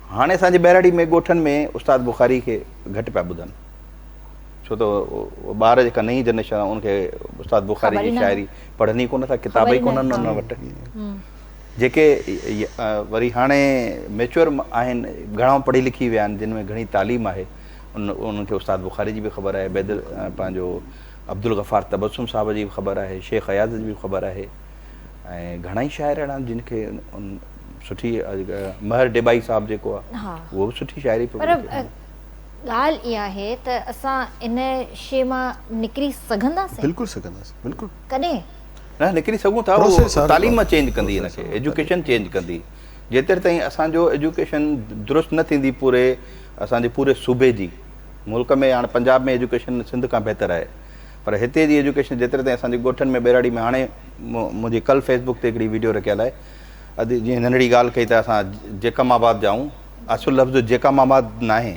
हाणे असांजे ॿाहिरि में ॻोठनि में उस्ताद बुखारी खे घटि पिया ॿुधनि, छो त ॿार जेका नई जनरेशन आहे उनखे उस्ताद बुखारी जी शाइरी पढ़नि ई कोन था, किताब ई कोन्हनि उन वटि। जेके वरी हाणे मेच्योर आहिनि, घणा पढ़ी लिखी विया आहिनि, जिन में घणी तालीम आहे, उन्हनि खे उस्ताद बुखारी जी बि ख़बर आहे, पंहिंजो अब्दुल गफ़ार तबस्सुम साहिब जी बि ख़बर आहे, शेख अयाज़ जी बि ख़बर आहे, ऐं घणेई शाइर अहिड़ा आहिनि जिन खे सुठी, महर डेबाई साहिब जेको आहे उहो बि सुठी शाइरी पियो।
ॻाल्हि इहा आहे त असां इन शइ मां निकिरी सघंदासीं?
बिल्कुलु सघंदासीं, बिल्कुलु।
कॾहिं
न निकिरी सघूं था। तालीम चेंज कंदी हिनखे, एजुकेशन चेंज कंदी। जेतिरे ताईं असांजो एजुकेशन दुरुस्त न थींदी असांजे पूरे सूबे जी, मुल्क में हाणे पंजाब में एजुकेशन सिंध खां बहितर आहे, पर हिते जी एजुकेशन जेतिरे ताईं असांजे ॻोठनि में ॿेराड़ी में, हाणे मुंहिंजी कल्ह फेसबुक ते हिकिड़ी वीडियो रखियल आहे। अॼु जीअं नंढड़ी ॻाल्हि कई त असां जेकमाबाद जाऊं, असुल लफ़्ज़ जेकमाबाद न आहे,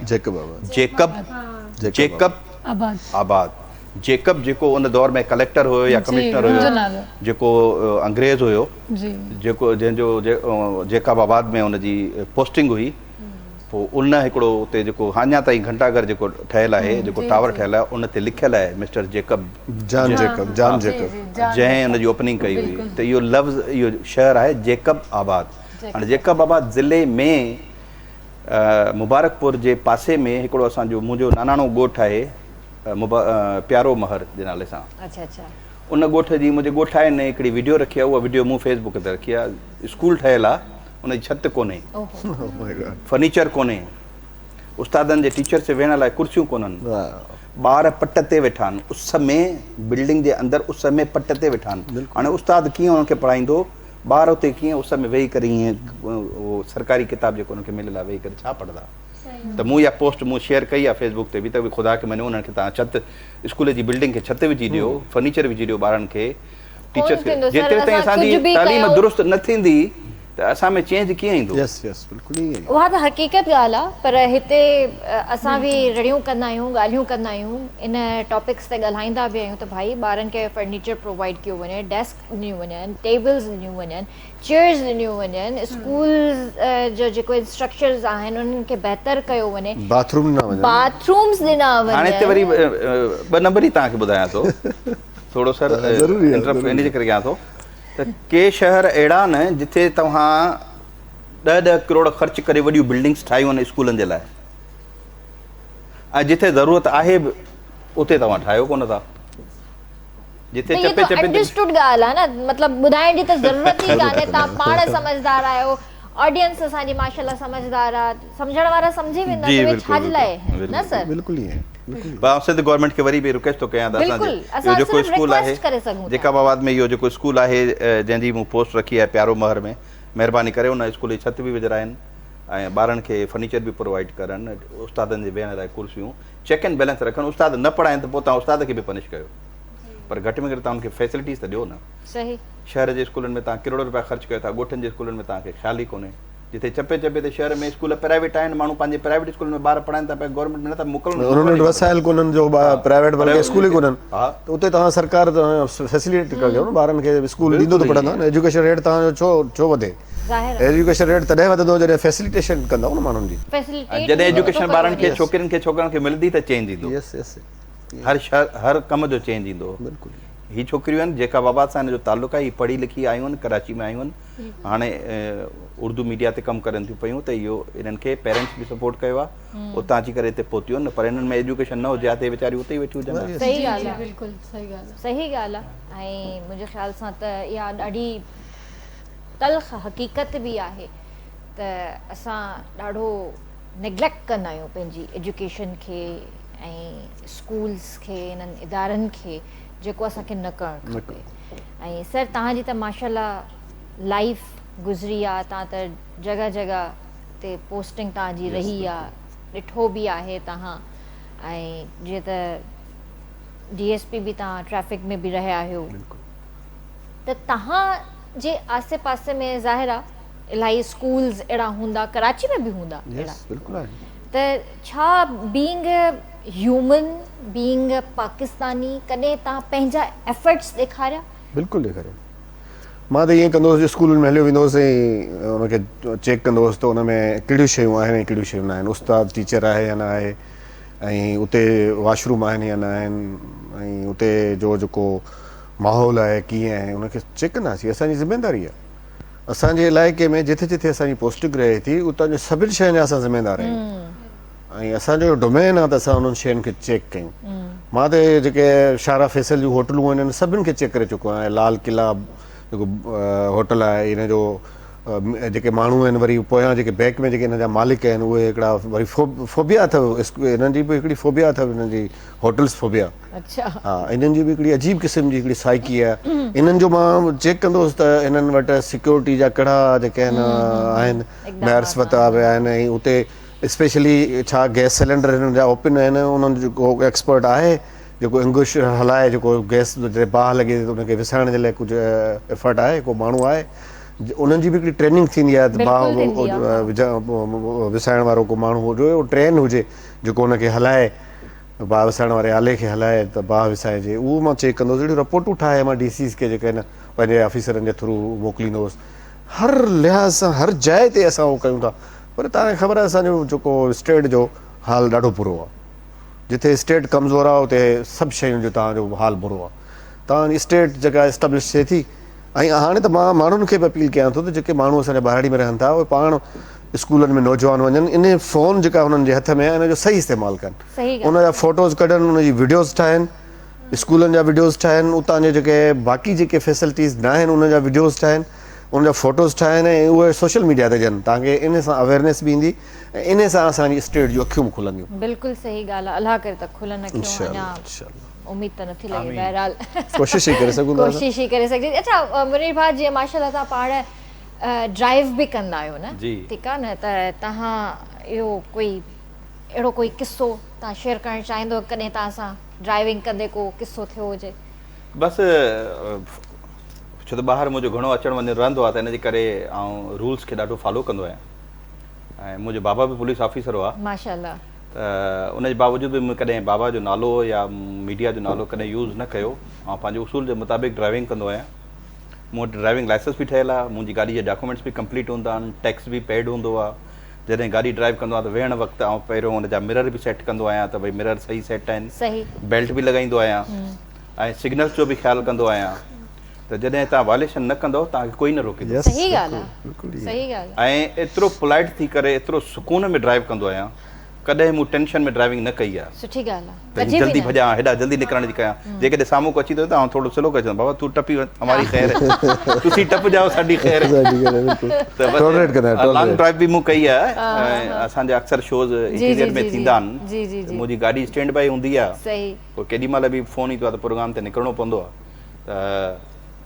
जेकब आबाद। जेकब जेको उन दौर में कलेक्टर हुयो या कमिश्नर हुयो, जेको अंग्रेज़ हुयो, जेको जंहिंजो जेकबाबाद में उनजी पोस्टिंग हुई, पोइ उन हिकिड़ो उते जेको अञा ताईं घंटाघर जेको ठहियलु आहे, जेको टावर ठहियलु आहे, उन ते लिखियलु आहे मिस्टर जेकब, जंहिं उनजी ओपनिंग कई हुई। त इहो लफ़्ज़, इहो शहर आहे जेकब आबाद। हाणे जेकब आबाद ज़िले में मुबारकपुर जे पासे में हिकिड़ो असांजो मुंहिंजो नानाणो ॻोठु आहे, प्यारो महर जे नाले सां। उन ॻोठ जी, मुंहिंजे ॻोठ आहिनि, हिकिड़ी वीडियो रखी आहे। उहा वीडियो मूं फेसबुक ते रखी आहे। स्कूल ठहियलु आहे, उनजी छित कोन्हे, फर्नीचर कोन्हे, उस्तादनि जे टीचर्स जे वेहण लाइ कुर्सियूं कोन्हनि, ॿार पट ते वेठा आहिनि, उस में, बिल्डिंग जे अंदरि उस में पट ते वेठा आहिनि। हाणे उस्ताद कीअं उन्हनि खे पढ़ाईंदो? ॿार उते कीअं उस में वेही करे ईअं उहो सरकारी किताब जेको उनखे मिलियल आहे वेही करे छा पढ़ंदा? त मूं इहा पोस्ट शेयर कई आहे फेसबुक ते बि, त ख़ुदा खे मञो उन्हनि खे तव्हां छित, स्कूल जी बिल्डिंग खे छित विझी ॾियो, फर्नीचर विझी ॾियो ॿारनि खे, टीचर्स खे। जेतिरे ताईं असांजी तालीम दुरुस्त न थींदी त असां में चेंज कीअं ईंदो?
उहा त हक़ीक़त ॻाल्हि आहे, पर हिते असां बि रड़ियूं कंदा आहियूं, ॻाल्हियूं कंदा आहियूं, इन टॉपिक्स ते ॻाल्हाईंदा बि आहियूं त भाई ॿारनि खे फर्नीचर प्रोवाइड कयो वञे, डेस्क ॾिनियूं वञनि, टेबल्स ॾिनियूं वञनि, चेयर्स ॾिनियूं वञनि, स्कूल जो जेको इंस्ट्रक्चर्स आहिनि उन्हनि खे बहितर कयो वञे, बाथरूम्स ॾिना वञनि।
हाणे हिते वरी ॿ नंबर ई तव्हांखे ॿुधायां थो, थोरो सर इंटरप्ट इन जे करे कयां थो त के शहर अहिड़ा आहिनि जिथे तव्हां 10-10 करोड़ ख़र्च करे वॾियूं बिल्डिंग्स ठाहियूं आहिनि स्कूलनि जे लाइ, ऐं जिथे ज़रूरत आहे बि उते तव्हां ठाहियो कोन था। जिथे चपे चपे
अंडरस्टूड ॻाल्हि आहे न, मतिलबु ॿुधाइण जी त ज़रूरत ई कान्हे, तव्हां पाण समझदार आहियो, ऑडियंस असांजी माशाल्लाह समझदार आहे, सम्झण वारा सम्झी वेंदा त छा जे लाइ न सर?
बिल्कुलु ई
सिंध गवर्नमेंट खे वरी बि रिक्वेस्ट थो कयां त असांजो जेको स्कूल आहे जेकाबाद में, इहो जेको स्कूल आहे जंहिंजी मूं पोस्ट रखी आहे प्यारो महर में, महिरबानी करे उन स्कूल जी छित बि विझराइनि ऐं ॿारनि खे फर्नीचर बि प्रोवाइड करनि, उस्तादनि जे वेहण लाइ कुर्सियूं, चेक एंड बैलेंस रखनि। उस्ताद न पढ़ाइनि त पोइ तव्हां उस्ताद खे बि पनिश कयो, पर घटि में घटि तव्हां उनखे फैसिलिटीज़ त ॾियो न।
सही,
शहर जे स्कूलनि में तव्हां करोड़ रुपया ख़र्च कयो था, ॻोठनि जे स्कूलनि में तव्हांखे ख़्याल ई कोन्हे। जिते चपे चपे ते शहर में स्कूल प्राइवेट आहिनि, माण्हू पंहिंजे प्राइवेट स्कूल में ॿार पढ़ाइनि था पिया, गवर्नमेंट नथा मोकिलनि।
उन्हनि वटि वसाइल कोन्हनि जो प्राइवेट बल्कि स्कूल ई कोन्हनि,
हा।
त उते तव्हां सरकार फैसिलिटेट कयो न ॿारनि खे, स्कूल ॾींदो त पढ़ंदा न। एजुकेशन रेट तव्हांजो छो वधे?
ज़ाहिर
एजुकेशन रेट तॾहिं वधंदो जॾहिं फैसिलिटेशन कंदव न माण्हुनि जी।
फैसिलिटेट
जॾहिं एजुकेशन ॿारनि खे, छोकिरियुनि खे, छोकिरनि खे मिलंदी त चेंज ईंदो।
यस यस
हर कम जो चेंज ईंदो।
बिल्कुलु।
ही छोकिरियूं आहिनि जेका बाबा सां हिन जो ताल्लुक़ आहे, ही पढ़ी लिखी आयूं आहिनि, कराची में आयूं आहिनि, हाणे उर्दू मीडिया ते कमु करनि थियूं पियूं, त इहो इन्हनि खे पेरेंट्स बि सपोर्ट कयो आहे, उतां अची करे हिते पहुतियूं आहिनि। पर हिननि में एजुकेशन न हुजे हा त वीचारियूं उते ई वेठी हुजनि।
सही ॻाल्हि आहे,
बिल्कुलु सही ॻाल्हि आहे।
सही ॻाल्हि आहे। ऐं मुंहिंजे ख़्याल सां त इहा ॾाढी तल्ख़ हक़ीक़त बि आहे त असां ॾाढो नेग्लेक्ट कंदा आहियूं पंहिंजी एजुकेशन खे ऐं स्कूल्स खे, इन्हनि इदारनि खे, जेको असांखे न करणु खपे। ऐं सर तव्हांजी त माशाल्लाह लाइफ गुज़री आहे, तव्हां त जॻह जॻह ते पोस्टिंग तव्हांजी रही आहे, ॾिठो बि आहे तव्हां। ऐं जीअं त DSP बि तव्हां ट्रैफिक में बि रहिया आहियो, त तव्हांजे आसे पासे में ज़ाहिर आहे इलाही स्कूल्स अहिड़ा हूंदा, कराची में बि हूंदा अहिड़ा,
बिल्कुलु आहे।
त छा बीइंग ह्यूमन, बीइंग पाकिस्तानी, कॾहिं तव्हां पंहिंजा एफर्ट्स ॾेखारिया?
बिल्कुलु ॾेखारियो। मां त ईअं कंदो हुउसि, स्कूलनि में हलियो वेंदो हुउसि ऐं उनखे चेक कंदो हुउसि त उन में कहिड़ियूं शयूं आहिनि ऐं कहिड़ियूं शयूं न आहिनि, उस्ताद टीचर आहे या न आहे, ऐं उते वॉशरूम आहिनि या न आहिनि, ऐं उते जो जेको माहौल आहे कीअं आहे, उनखे चेक कंदासीं। असांजी ज़िमेदारी आहे। असांजे इलाइक़े में जिथे जिथे असांजी पोस्टिंग रहे थी, उतां जो सभिनी शयुनि जा असां ज़िमेदार आहियूं, ऐं असांजो डोमेन आहे त असां उन्हनि शयुनि खे चेक कयूं। मां त जेके शारा फैसल जूं होटलूं आहिनि, इन्हनि सभिनि खे चेक करे चुको आहियां। लाल किला जेको होटल आहे, इन जो जेके माण्हू आहिनि, वरी पोयां जेके बैक में जेके हिन जा मालिक आहिनि, उहे हिकिड़ा वरी फोबिया अथव, हिननि जी बि हिकिड़ी फोबिया अथव, हिननि जी होटल्स फोबिया।
अच्छा।
हा, इन्हनि जी बि हिकिड़ी अजीब क़िस्म जी हिकिड़ी साइकी आहे। इन्हनि जो मां चेक कंदो हुउसि त इन्हनि वटि सिक्योरिटी जा कड़ा जेके आहिनि, महरसवत आहिनि, ऐं उते स्पेशली छा गैस सिलेंडर हिननि जा ओपन आहिनि, उन्हनि जो को एक्सपर्ट आहे जेको इंग्लिश हलाए, जेको गैस जॾहिं बाहि लॻे त उनखे विसाइण जे लाइ कुझु एफर्ट आहे, को माण्हू आहे, उन्हनि जी बि हिकिड़ी ट्रेनिंग थींदी आहे त बाहि विसाइण वारो को माण्हू हुजे, उहो ट्रेन हुजे जेको उनखे हलाए, बाहि विसाइण वारे आले खे हलाए त बाहि विसाइजे। उहो मां चेक कंदो हुउसि। अहिड़ियूं रिपोर्टूं ठाहे मां DCs खे जेके आहिनि पंहिंजे ऑफिसरनि जे थ्रू मोकिलींदो हुउसि। हर लिहाज़ सां हर जाइ ते असां उहो कयूं था। पर तव्हांखे ख़बर आहे असांजो जेको स्टेट जो हाल ॾाढो बुरो आहे। जिथे स्टेट कमज़ोर आहे उते सभु शयुनि जो तव्हांजो हाल बुरो आहे। तव्हांजी स्टेट जेका एस्टेब्लिश थिए थी, ऐं हाणे त मां माण्हुनि खे बि अपील कयां थो त जेके माण्हू असांजे ॿाहिरि में रहनि था, उहे पाण स्कूलनि में नौजवान वञनि, इन फ़ोन जेका हुननि जे हथ में आहे, इन जो सही इस्तेमालु कनि, उनजा फ़ोटोज़ कढनि, उनजी वीडियोज़ ठाहिनि, स्कूलनि जा वीडियोज़ ठाहिनि, उतां जे जेके बाक़ी जेके फैसिलिटीज़ न आहिनि उनजा वीडियोज़ ठाहिनि, उनजा फ़ोटोज़ ठाहिनि, ऐं उहे सोशल मीडिया ते ॾियनि, ताकी इन सां अवेयरनेस बि ईंदी ऐं इन सां असांजी स्टेट जूं अखियूं खुलंदियूं।
बिल्कुलु सही ॻाल्हि आहे। अलाह करे त खुलनि अखियूं, अञा उम्मीद त नथी लॻे, बहरहाल
कोशिश ई करे सघूं था।
कोशिश ई करे सघिजे। अच्छा मुनीर भाउ, जीअं माशाल्लाह तव्हां पाण ड्राइव बि कंदा आहियो न, ठीकु आहे न, त तव्हां इहो कोई अहिड़ो कोई किस्सो तव्हां शेयर करणु चाहींदो, कॾहिं तव्हां सां ड्राइविंग कंदे को किस्सो थियो हुजे?
बसि छो त ॿाहिरि मुंहिंजो घणो अचणु वञणु रहंदो आहे, त हिन जे करे आउं रूल्स खे ॾाढो फॉलो कंदो आहियां। ऐं मुंहिंजो बाबा बि पुलिस ऑफिसर हुआ,
माशाल्लाह,
त उनजे बावजूदि बि मूं कॾहिं बाबा जो नालो या मीडिया जो नालो कॾहिं यूज़ न कयो। ऐं पंहिंजे उसूल जे मुताबिक़ ड्राइविंग कंदो आहियां। मूं वटि ड्राइविंग लाइसेंस बि ठहियलु आहे, मुंहिंजी गाॾी जा डॉक्यूमेंट्स बि कंप्लीट हूंदा आहिनि, टैक्स बि पेड हूंदो आहे। जॾहिं गाॾी ड्राइव कंदो आहे त वेहण वक़्तु आउं पहिरियों हुनजा मिरर बि सेट कंदो आहियां त भई मिरर सही सेट आहिनि,
सही,
बेल्ट बि लॻाईंदो आहियां, ऐं सिग्नल्स जो बि ख़्यालु कंदो आहियां। त जॾहिं तव्हां वायलेशन न कंदव तव्हांखे कोई न रोकींदो।
सही ॻाल्हि आहे, सही ॻाल्हि आहे।
ऐं एतिरो पोलाइट थी करे, एतिरो सुकून में ड्राइव कंदो आहियां, कॾहिं मूं टेंशन में ड्राइविंग न कई आहे।
सुठी ॻाल्हि
त
आहे।
जल्दी भॼां, हेॾा जल्दी निकिरण जी कयां। जेकॾहिं साम्हूं को अची थो त आउं थोरो स्लो करे चवंदो, बाबा तूं टपी वञ, हमारी ख़ैर है, तुसीं टप जाओ, साडी ख़ैर है। त लॉन्ग ड्राइव बि मूं कई आहे। ऐं असांजा अक्सर शोज़ इंटीरियर में थींदा आहिनि, मुंहिंजी गाॾी स्टैंड बाई हूंदी आहे,
सही,
पोइ केॾी महिल बि फ़ोन ईंदो आहे त प्रोग्राम ते निकिरणो पवंदो आहे। त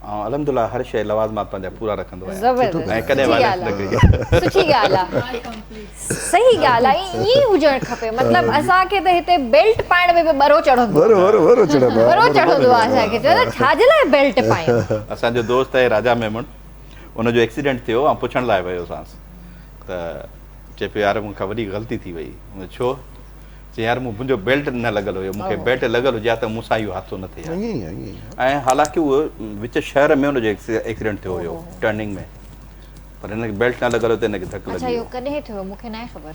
अल्हम्दुलिल्लाह हर शइ लवाज़मात पंहिंजा पूरा रखंदो आहियां, ऐं कॾहिं वायलेंस न कई।
सुठी ॻाल्हि आहे, सही ॻाल्हि आहे, ईअं हुजणु खपे। मतिलबु असांखे त हिते बेल्ट पाइण में बि ॿरो चढ़ंदो आहे असांखे, छाजे लाइ बेल्ट पायूं?
असांजो दोस्त आहे राजा मेमन, उनजो एक्सीडेंट थियो, ऐं पुछण लाइ वियोसांसि त चए पियो यार मूंखां वॾी ग़लती थी वई। छो? चई यार मुंहिंजो बेल्ट न लॻल हुयो, मूंखे बेल्ट लॻल हुजे हा त मूंसां इहो हादसो न थिए हा। ऐं हालांकि उहो विच शहर में हुनजो एक्सीडेंट थियो हुयो टर्निंग में, पर हिनखे बेल्ट न लॻल हुयो त हिनखे धकु
अच्छा
लॻी
इहो
वियो।
कॾहिं थियो मूंखे न आहे ख़बर।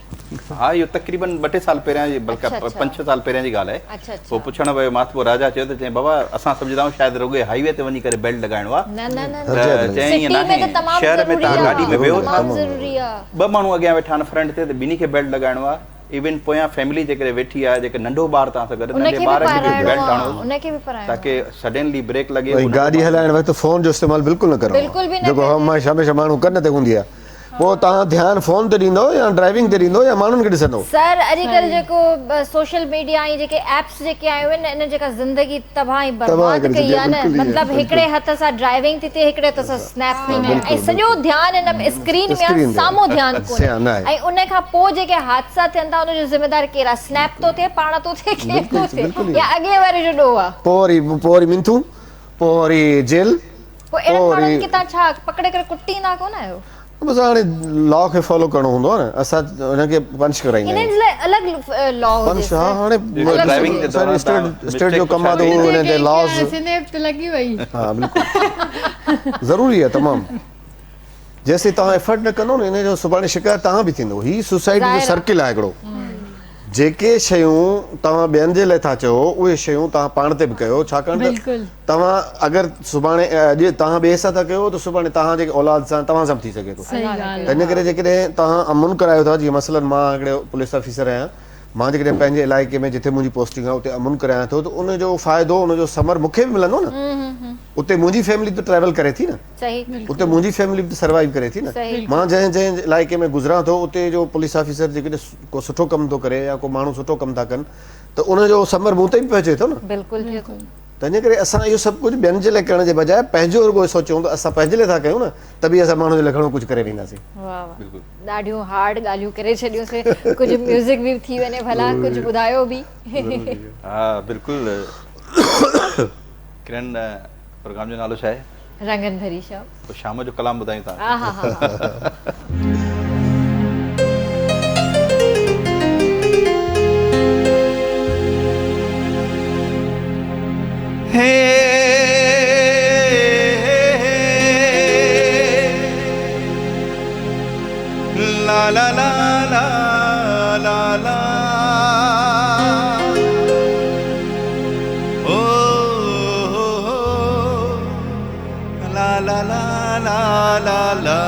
हा इहो तक़रीबन 2-3 साल पहिरियां जी, बल्कि
अच्छा, अच्छा।
5-6 साल पहिरियां जी ॻाल्हि आहे।
अच्छा अच्छा
पोइ पुछण वियो मां, पोइ राजा चयो त चई बाबा असां सम्झंदा आहियूं शायदि रुॻो हाईवे ते वञी करे बेल्ट लॻाइणो आहे,
न न न
त चई
सिटी
ईअं
में
नाहे,
त तमामु
शहर में
ज़रूरी
तव्हां
आहे,
गाॾी में वियो था,
तमामु ज़रूरी आहे।
2 माण्हू अॻियां वेठा आहिनि फ्रंट ते, त ॿिन्ही खे बेल्ट लॻाइणो आहे। इवन पोयां फैमिली जेकॾहिं वेठी आहे, जेके नंढो ॿार तव्हां सां गॾु,
उनखे
नंढे
बि
ॿार खे बि
पाराइणो
बेल्ट
आहे,
हणो
उनखे बि पाराइणो
ताकी सडनली ब्रेक लॻे।
भई गाॾी हलाइण वक़्तु फ़ोन जो इस्तेमालु बिल्कुलु न करो,
बिल्कुलु बि न
जेको हमेशह माण्हू कन ते हूंदी आहे। पोइ तव्हां ध्यानु फ़ोन ते ॾींदो या ड्राइविंग ते ॾींदो या माण्हुनि खे ॾिसंदो।
सर अॼुकल्ह जेको सोशल मीडिया ऐं जेके एप्स जेके आयूं आहिनि इन जेका ज़िंदगी तबाही बर्बाद
करे
कई
छॾी
आहे
आहे,
न,
बिल्कुलु ई आहे,
मतिलबु हिकिड़े हथ सां ड्राइविंग थी थिए, हिकिड़े हथ सां स्नैप थी थिए ऐं सॼो ध्यानु हिन स्क्रीन में आहे,
स्क्रीन ते
साम्हूं ध्यानु
सियान
कोन्हे।
आहे।
ऐं उन खां पोइ जेके हादसा थियनि था उनजो ज़िम्मेदार केरु आहे? स्नैप थो थिए, पाण थो थिए, केरु थो थिए, या अॻे वारे जो ॾोह आहे?
पोइ वरी मिंथू, पोइ वरी जेल।
पोइ अहिड़नि माण्हुनि खे तव्हां छा पकड़े करे कुटींदा कोन आहियो?
बसि हाणे लॉ खे फॉलो करणो हूंदो आहे न, असां हुनखे पंच कराईंदा
इन्हनि
आहियूं।
जे लाइ अलॻि लॉ
पंच हा हाणे
ड्राइविंग जे दौरान
स्टेट जो कमु आहे त उहो हुन ते लॉस।
स्नैप त लॻी वई।
हा बिल्कुलु ज़रूरी आहे तमामु। जेसिताईं तव्हां एफर्ट न कंदो न हिन जो सुभाणे शिकायत तव्हां बि थींदो। ही सोसाइटी जो सर्किल आहे हिकिड़ो, जेके शयूं तव्हां ॿियनि जे लाइ था चओ उहे शयूं तव्हां पाण ते बि कयो, छाकाणि त तव्हां अगरि सुभाणे अॼु तव्हां ॿिए सां था कयो त सुभाणे तव्हां जेके औलाद सां तव्हां सां बि थी सघे थो। त इन करे जेकॾहिं तव्हां अमन करायो था, जीअं मसलन मां हिकिड़े पुलिस ऑफिसर आहियां, मां जेकॾहिं पंहिंजे इलाइक़े में जिथे मुंहिंजी पोस्टिंग आहे उते अमन करायां थो त उनजो फ़ाइदो उनजो समर मूंखे बि मिलंदो न। उते मुंहिंजी फैमिली त ट्रैवल करे थी न,
सही
उते मुंहिंजी फैमिली बि सर्वाइव करे थी न।
सही।
मां जंहिं इलाइक़े में गुज़रां थो उते जो पुलिस ऑफिसर जेकॾहिं को सुठो कमु थो करे या को माण्हू सुठो कमु था कनि त उनजो समर मूं ताईं बि पहुचे थो न।
बिल्कुलु थिए थो।
त इन करे असां इहो सभु कुझु ॿियनि जे लाइ करण जे बजाए पंहिंजो रुॻो सोचूं त असां पंहिंजे लाइ था कयूं न, त बि असां माण्हू जे लाइ घणो कुझु करे वेंदासीं।
वाह वाह, ॾाढियूं हार्ड ॻाल्हियूं करे छॾियूंसीं, कुझु म्यूज़िक बि थी वञे भला, कुझु ॿुधायो बि।
हा बिल्कुलु। किरण प्रोग्राम जो नालो छा आहे?
रंगन भरी शाम।
पोइ शाम जो कलाम ॿुधायूं था।
हा हा हा।
La la la la la la. Oh, oh, oh. La la la la la la.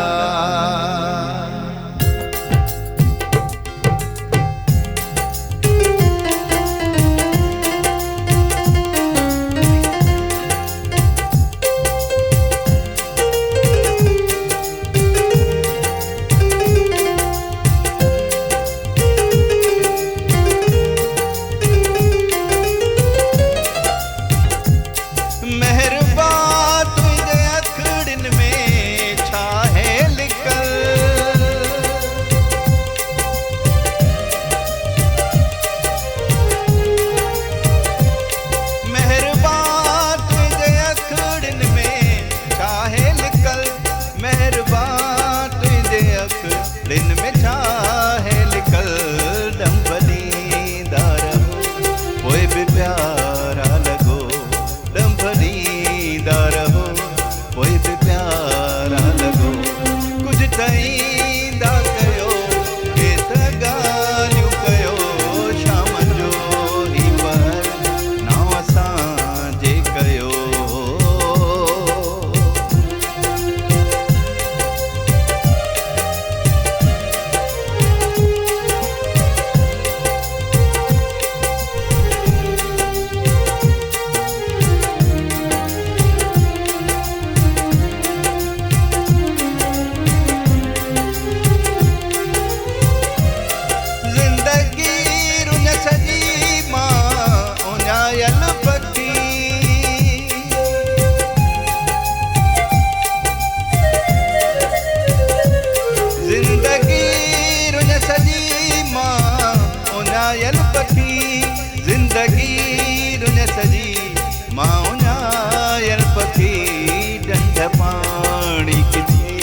पानी किथे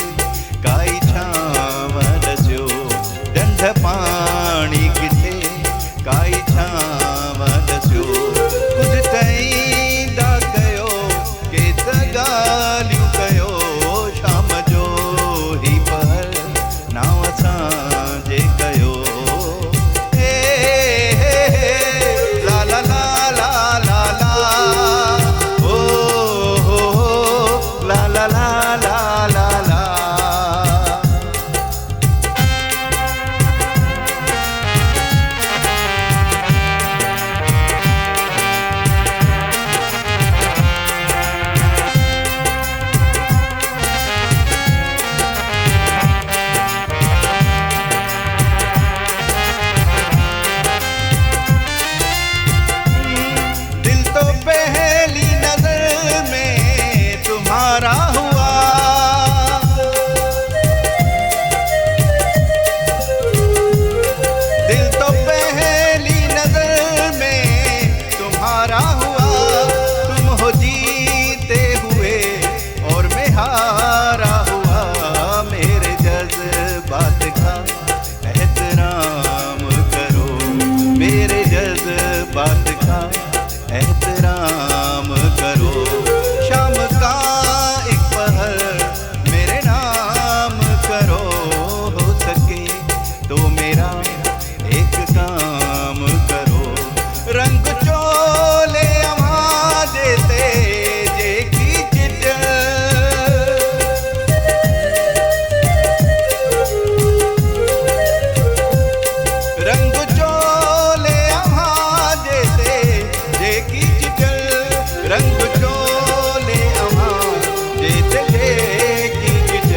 काई छांव रजो ला ला ला। दिल तो पहली नजर में तुम्हारा हुआ, दिल तो पहली नजर में तुम्हारा हुआ। तुम हो जीते हुए और मैं हारा हुआ, मेरे जज्बात का एहतराम करो, मेरे जज्बात का एहतराम करो। शाम का एक पहर मेरे नाम करो, हो सके तो मेरा एक काम करो। रंग चोले अम्हा देते जे की चिट, रंग चोले अम्हा देते जे की चिट, रंग चोले अम्हा देते जे की चिट।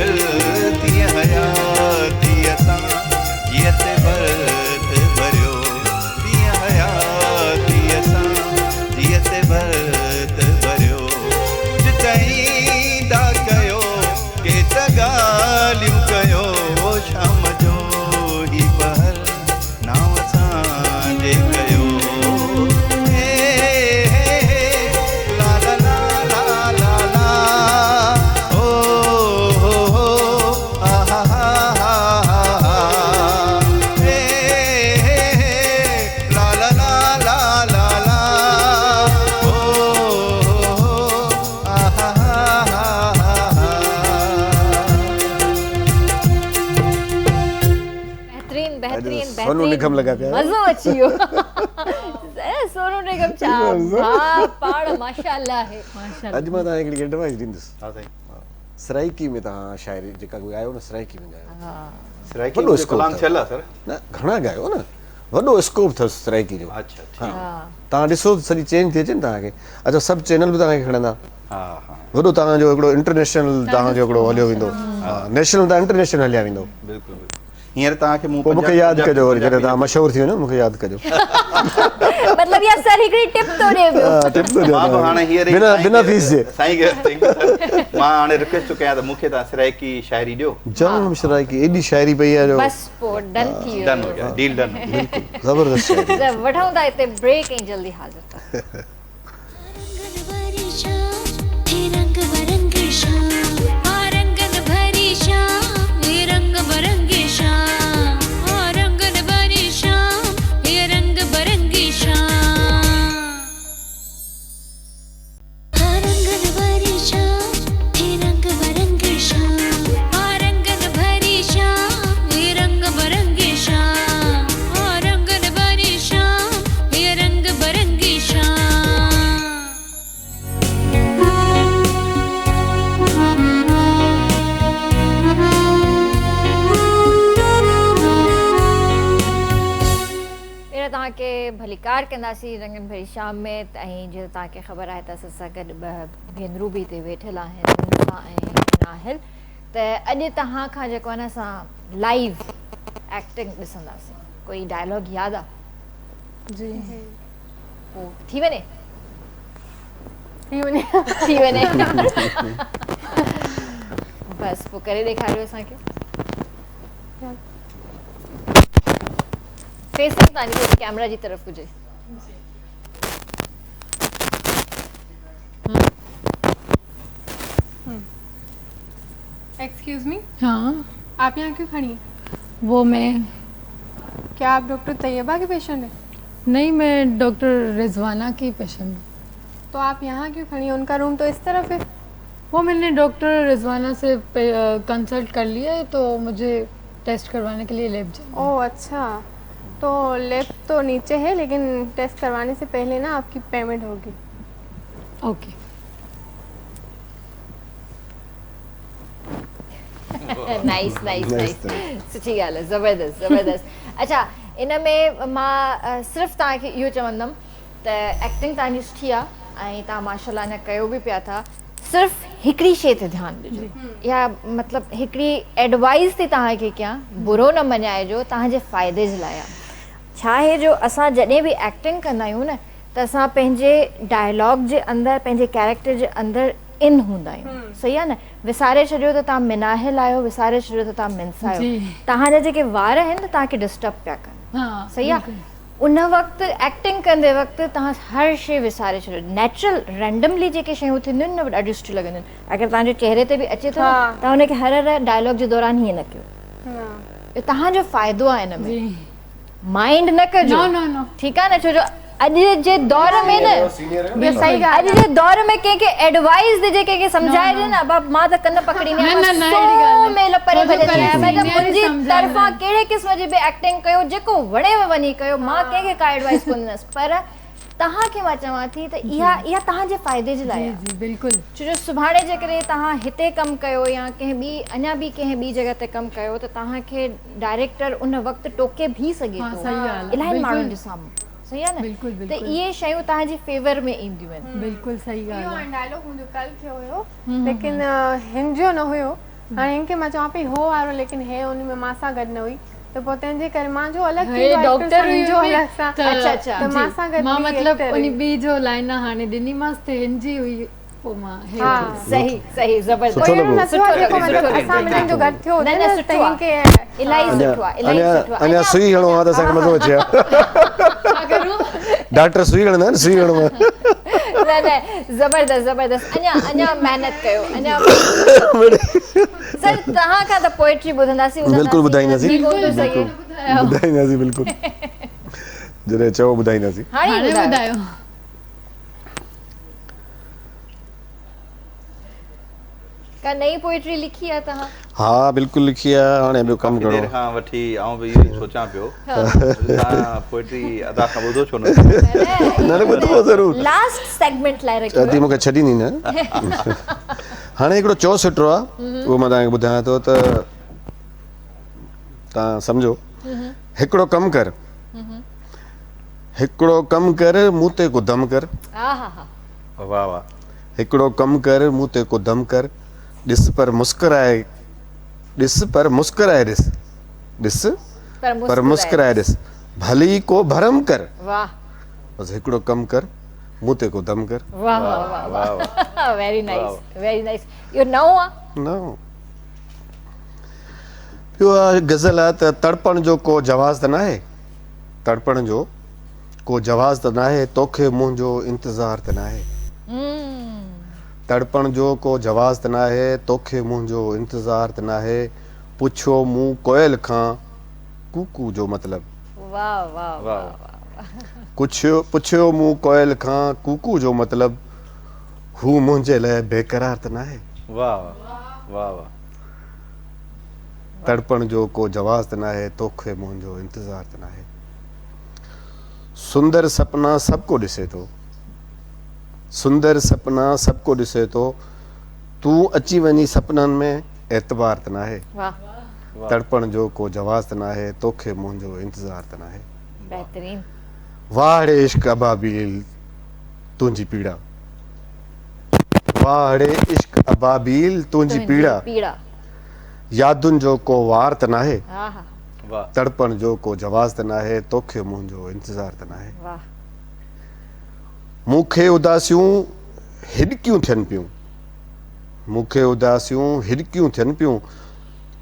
दिया हयाती अता जियत बरत भरियो, दिया हयाती असा जियत बरत भरियो। कुछ चाहींदा कयो के त ॻाल्हियूं कयो, शाम जो ही पहर नाव असांजे कयो। हे हे हे ला ला ला ला ला ला, ओ हो आ हा हा हा हा। हे हे हे ला ला ला ला ला ला, ओ हो आ हा हा हा हा।
बहतरीन बहतरीन
सोनू निगम लगा पिया।
मज़ो अची वियो। सोनू निगम छा भाउ पाण माशाल्लाह आहे।
अॼु मां तव्हांखे हिकिड़ी एडवाइस ॾींदुसि।
हा साईं।
सराइकी में तव्हां शाइरी जेका कोई आयो न, सराइकी में ॻायो।
सराइकी
वॾो
में
स्कोप
कलाम
अथव।
थियल आहे सर।
न घणा ॻायो न, वॾो स्कोप अथसि सराइकी जो।
अच्छा
हा
ठीकु।
तव्हां ॾिसो सॼी चेंज थी अचे न तव्हांखे। अच्छा सभु चैनल बि तव्हांखे खणंदा,
हा हा
वॾो तव्हांजो हिकिड़ो इंटरनेशनल तव्हांजो हिकिड़ो हलियो वेंदो, नेशनल तव्हां इंटरनेशनल हलिया वेंदो।
बिल्कुलु बिल्कुलु। हींअर तव्हांखे मूं
पोइ मूंखे यादि कजो, वरी जॾहिं तव्हां मशहूरु थी वञो मूंखे यादि कजो।
मतलब या सर हिकिड़ी टिप थो ॾे पियो।
हा, टिप थो ॾियां
मां बि हाणे हींअर ई
बिना
साईं
बिना
खे-
फीस जे।
साईं खे मां हाणे रिक्वेस्ट थो कयां त मूंखे तव्हां सराइकी शाइरी ॾियो।
जाम सराइकी एॾी शाइरी पई आहे जो
बस पोइ डन थी वियो।
डन हो गया, डील डन।
ज़बरदस्त शाइरी।
त वठूं था हिते ब्रेक ऐं जल्दी हाज़िर था।
आरंगन भरी शाम हे रंग बरंगी शाम, आरंगन भरी शाम हे रंग बरंगी शाम, आरंगन भरी शाम हे रंग बरंगी शाम। आरंगन भरी शाम हे रंग बरंगी शाम, आरंगन भरी शाम हे रंग बरंगी शाम, आरंगन भरी शाम हे रंग बरंगी शाम।
पहिरियों तव्हांखे भलीकार कंदासीं रंगन भरी शाम में। ऐं जीअं तव्हांखे ख़बर आहे त असां सां गॾु ॿ भेनरूं बि हिते वेठल आहिनि, निसा ऐं नाहिल। त अॼु तव्हां खां जेको आहे न असां लाइव एक्टिंग ॾिसंदासीं। कोई डायलॉग यादि आहे?
जी
पोइ थी वञे
थी वञे।
थी वञे बसि पोइ करे ॾेखारियो असांखे। फेसिंग तव्हांजी थोड़ी कैमरा जी तरफ़ हुजे।
एक्सक्यूज मी,
हाँ
आप यहाँ क्यों खड़ी हैं?
वो मैं
क्या आप डॉक्टर तैयबा के पेशेंट हैं?
नहीं, मैं डॉक्टर रिजवाना की पेशेंट हूँ।
तो आप यहाँ क्यों खड़ी हैं? उनका रूम तो इस तरफ है।
वो मैंने डॉक्टर रिजवाना से कंसल्ट कर लिया है, तो मुझे टेस्ट करवाने के लिए लैब जाना है।
ओह अच्छा, तो लैब तो नीचे है, लेकिन टेस्ट करवाने से पहले ना आपकी पेमेंट होगी।
Okay.
Nice nice nice
Nice,
सुठी ॻाल्हि आहे ज़बरदस्त ज़बरदस्त अच्छा इन में मां सिर्फ़ु तव्हांखे इहो चवंदमि त एक्टिंग तव्हांजी सुठी आहे ऐं तव्हां माशाल्लाह अञा कयो बि पिया था सिर्फ़ु हिकिड़ी शइ ते ध्यानु ॾिजो या मतिलबु हिकिड़ी एडवाइस थी तव्हांखे कयां बुरो न मञाइजो तव्हांजे फ़ाइदे जे लाइ आहे छा आहे जो असां जॾहिं बि एक्टिंग कंदा आहियूं न त असां पंहिंजे डायलॉग जे अंदरि पंहिंजे कैरेक्टर जे अंदरि इन हूंदा आहियूं सही आहे न विसारे छॾियो त तव्हां मिनाहिल आहियो विसारे छॾियो त तव्हां मिन्स आहियो
जी।
तव्हांजा जेके वार आहिनि त तव्हांखे डिस्टर्ब पिया कनि
हाँ
सही आहे उन वक़्तु एक्टिंग कंदे वक़्तु तव्हां हर शइ विसारे छॾियो नेचुरल रैंडमली जेके शयूं थींदियूं आहिनि न ॾाढियूं सुठियूं लॻंदियूं आहिनि अगरि तव्हांजे चहिरे ते बि अचे थो
हा।
न तव्हां हुनखे हर डायलॉग जे दौरान हीअं न कयो इहो तव्हांजो फ़ाइदो आहे हिन में
जी
माइंड न कजो
नो नो नो
ठीकु आहे न छो जो अॼु जे दौर में न
ये सही ॻाल्हि
अॼु जे दौर में कंहिंखे एडवाइस ॾिजे कंहिंखे सम्झाइजे न बाप मां त कन पकड़ींदी
न, न, न,
सौ
अहिड़ी ॻाल्हि न।
मेल परे
छो जो
भॼंदी आहियां
करे
मैडम
senior
मुंहिंजी
सम्झाईंदा
तरफ़ां
आहिनि।
कहिड़े क़िस्म जी बि एक्टिंग कयो जेको वणेव वञी कयो मां कंहिंखे का एडवाइस कोन ॾींदसि पर तव्हांखे मां चवां थी त इहा तव्हांजे फ़ाइदे जे लाइ
जी
आहे
जी बिल्कुलु
छो जो सुभाणे जे करे तव्हां हिते कमु कयो या कंहिं ॿी अञा बि कंहिं ॿी जॻह ते कमु कयो त तव्हांखे डायरेक्टर उन वक़्तु टोके बि सघे
हाँ,
थो
सही ॻाल्हि आहे।
इलाही
बिल्कुलु।
माण्हुनि जे साम्हूं सही आहे न
बिल्कुलु,
त
बिल्कुलु।
इहे शयूं तव्हांजे फेवर में ईंदियूं आहिनि
बिल्कुलु सही ॻाल्हि
इहो
आहे
डायलॉग मुंहिंजो कल थियो हुयो लेकिन हिन जो न हुयो हाणे हिनखे मां चवां पई हो वारो लेकिन हे उन में मां सां गॾु न हुई त पोइ तंहिंजे करे मुंहिंजो अलॻि
हे
थींदो आहे,
डॉक्टर हुई
हिनजो अलॻि सां
अच्छा, अच्छा।
त मां सां गॾु
मां
ॿी
मतिलबु
actor
उन
हुई।
ॿी जो लाइन हाणे ॾिनीमांसि त हिन जी हुई पोइ मां हे
हा
सही सही ज़बरदस्त
सुठो
अहिड़ो
लॻो।
न थियो आहे जेको
सुठो
मतिलबु
लॻो।
असां ॿिन्हिनि जो गॾु थियो
न,
हुजे
न,
न
सुठो
त
आहे।
हिनखे
इलाही सुठो आहे इलाही सुठो आहे
अञा सुई हणो आहे त असांखे मज़ो अचे
छा करूं
डॉक्टर सुई हणंदा आहिनि सुई हणो आहे
न न ज़बरदस्त ज़बरदस्त अञा महिनत कयो अञा सर तव्हां खां त पोएट्री ॿुधंदासीं
बिल्कुलु ॿुधाईंदासीं
थी कोन थो सघे।
ॿुधाईंदासीं बिल्कुलु जॾहिं चओ ॿुधाईंदासीं
हाणे
हाणे
ॿुधायो
ॿुधायो
का नई पोएट्री लिखी आहे तव्हां
हा बिल्कुलु लिखी आहे हाणे ॿियो कमु
काफ़ी देरि
करिणो
खां वठी आउं बि इहो ई सोचां पियो तव्हां पोइट्री अदा खां ॿुधो छो न
न न ॿुधो ज़रूरु
लास्ट सेगमेंट लाइ रखियो
चवंदी मूंखे छॾींदी न हाणे हिकिड़ो चओ सुठो आहे उहो मां तव्हांखे ॿुधायां थो त तव्हां सम्झो हिकिड़ो कमु कर हिकिड़ो कमु कर मूं ते को दम कर
हा हा हा
वाह वाह
हिकिड़ो कमु कर मूं ते को दम कर ॾिस पर मुस्कुराए ॾिस पर मुस्कुराए ॾिस ॾिस पर मुस्कुराए ॾिस भली को भरम कर
वाह
बसि हिकिड़ो कमु कर मूं ते को दम कर
वाह वाह वाह
वाह वाह
वेरी नाइस इहो नओं आहे
न ॿियो आहे गज़ल आहे त तड़पण जो को जवाज़ त न आहे तड़पण जो को जवाज़ त न आहे तोखे मुंहिंजो इंतज़ार त न आहे तड़पण जो को जवाज़ त न आहे तोखे मुंहिंजो इंतज़ार त न आहे पुछो मूं कोयल खां कूकू जो मतिलबु
वाह वाह
वाह
कुझु पुछियो मूं कोयल खां कूकू जो मतिलबु हू मुंहिंजे लाइ बेक़रार त न आहे
वाह वाह वाह
तड़पण जो को जवाज़ त न आहे तोखे मुंहिंजो इंतज़ार त न आहे सुंदर सपना सबको ॾिसे थो सुंदर सपना सबको ॾिसे थो तूं अची वञी सपननि में एतबार त न आहे
वाह
तड़पण जो को जवाज़ त न आहे तोखे मुंहिंजो इंतज़ार त न आहे
बेहतरीन
वाड़े इश्क अबाबील तुंहिंजी पीड़ा वाड़े इश्क अबाबील तुंहिंजी पीड़ा
पीड़ा
यादुनि जो को वार त न आहे
हा हा
वाह
तड़पण जो को जवाज़ त न आहे तोखे मुंहिंजो इंतज़ार त न आहे
वाह
मूंखे उदासियूं हिॾकियूं थियनि पियूं मूंखे उदासियूं हिॾकियूं थियनि पियूं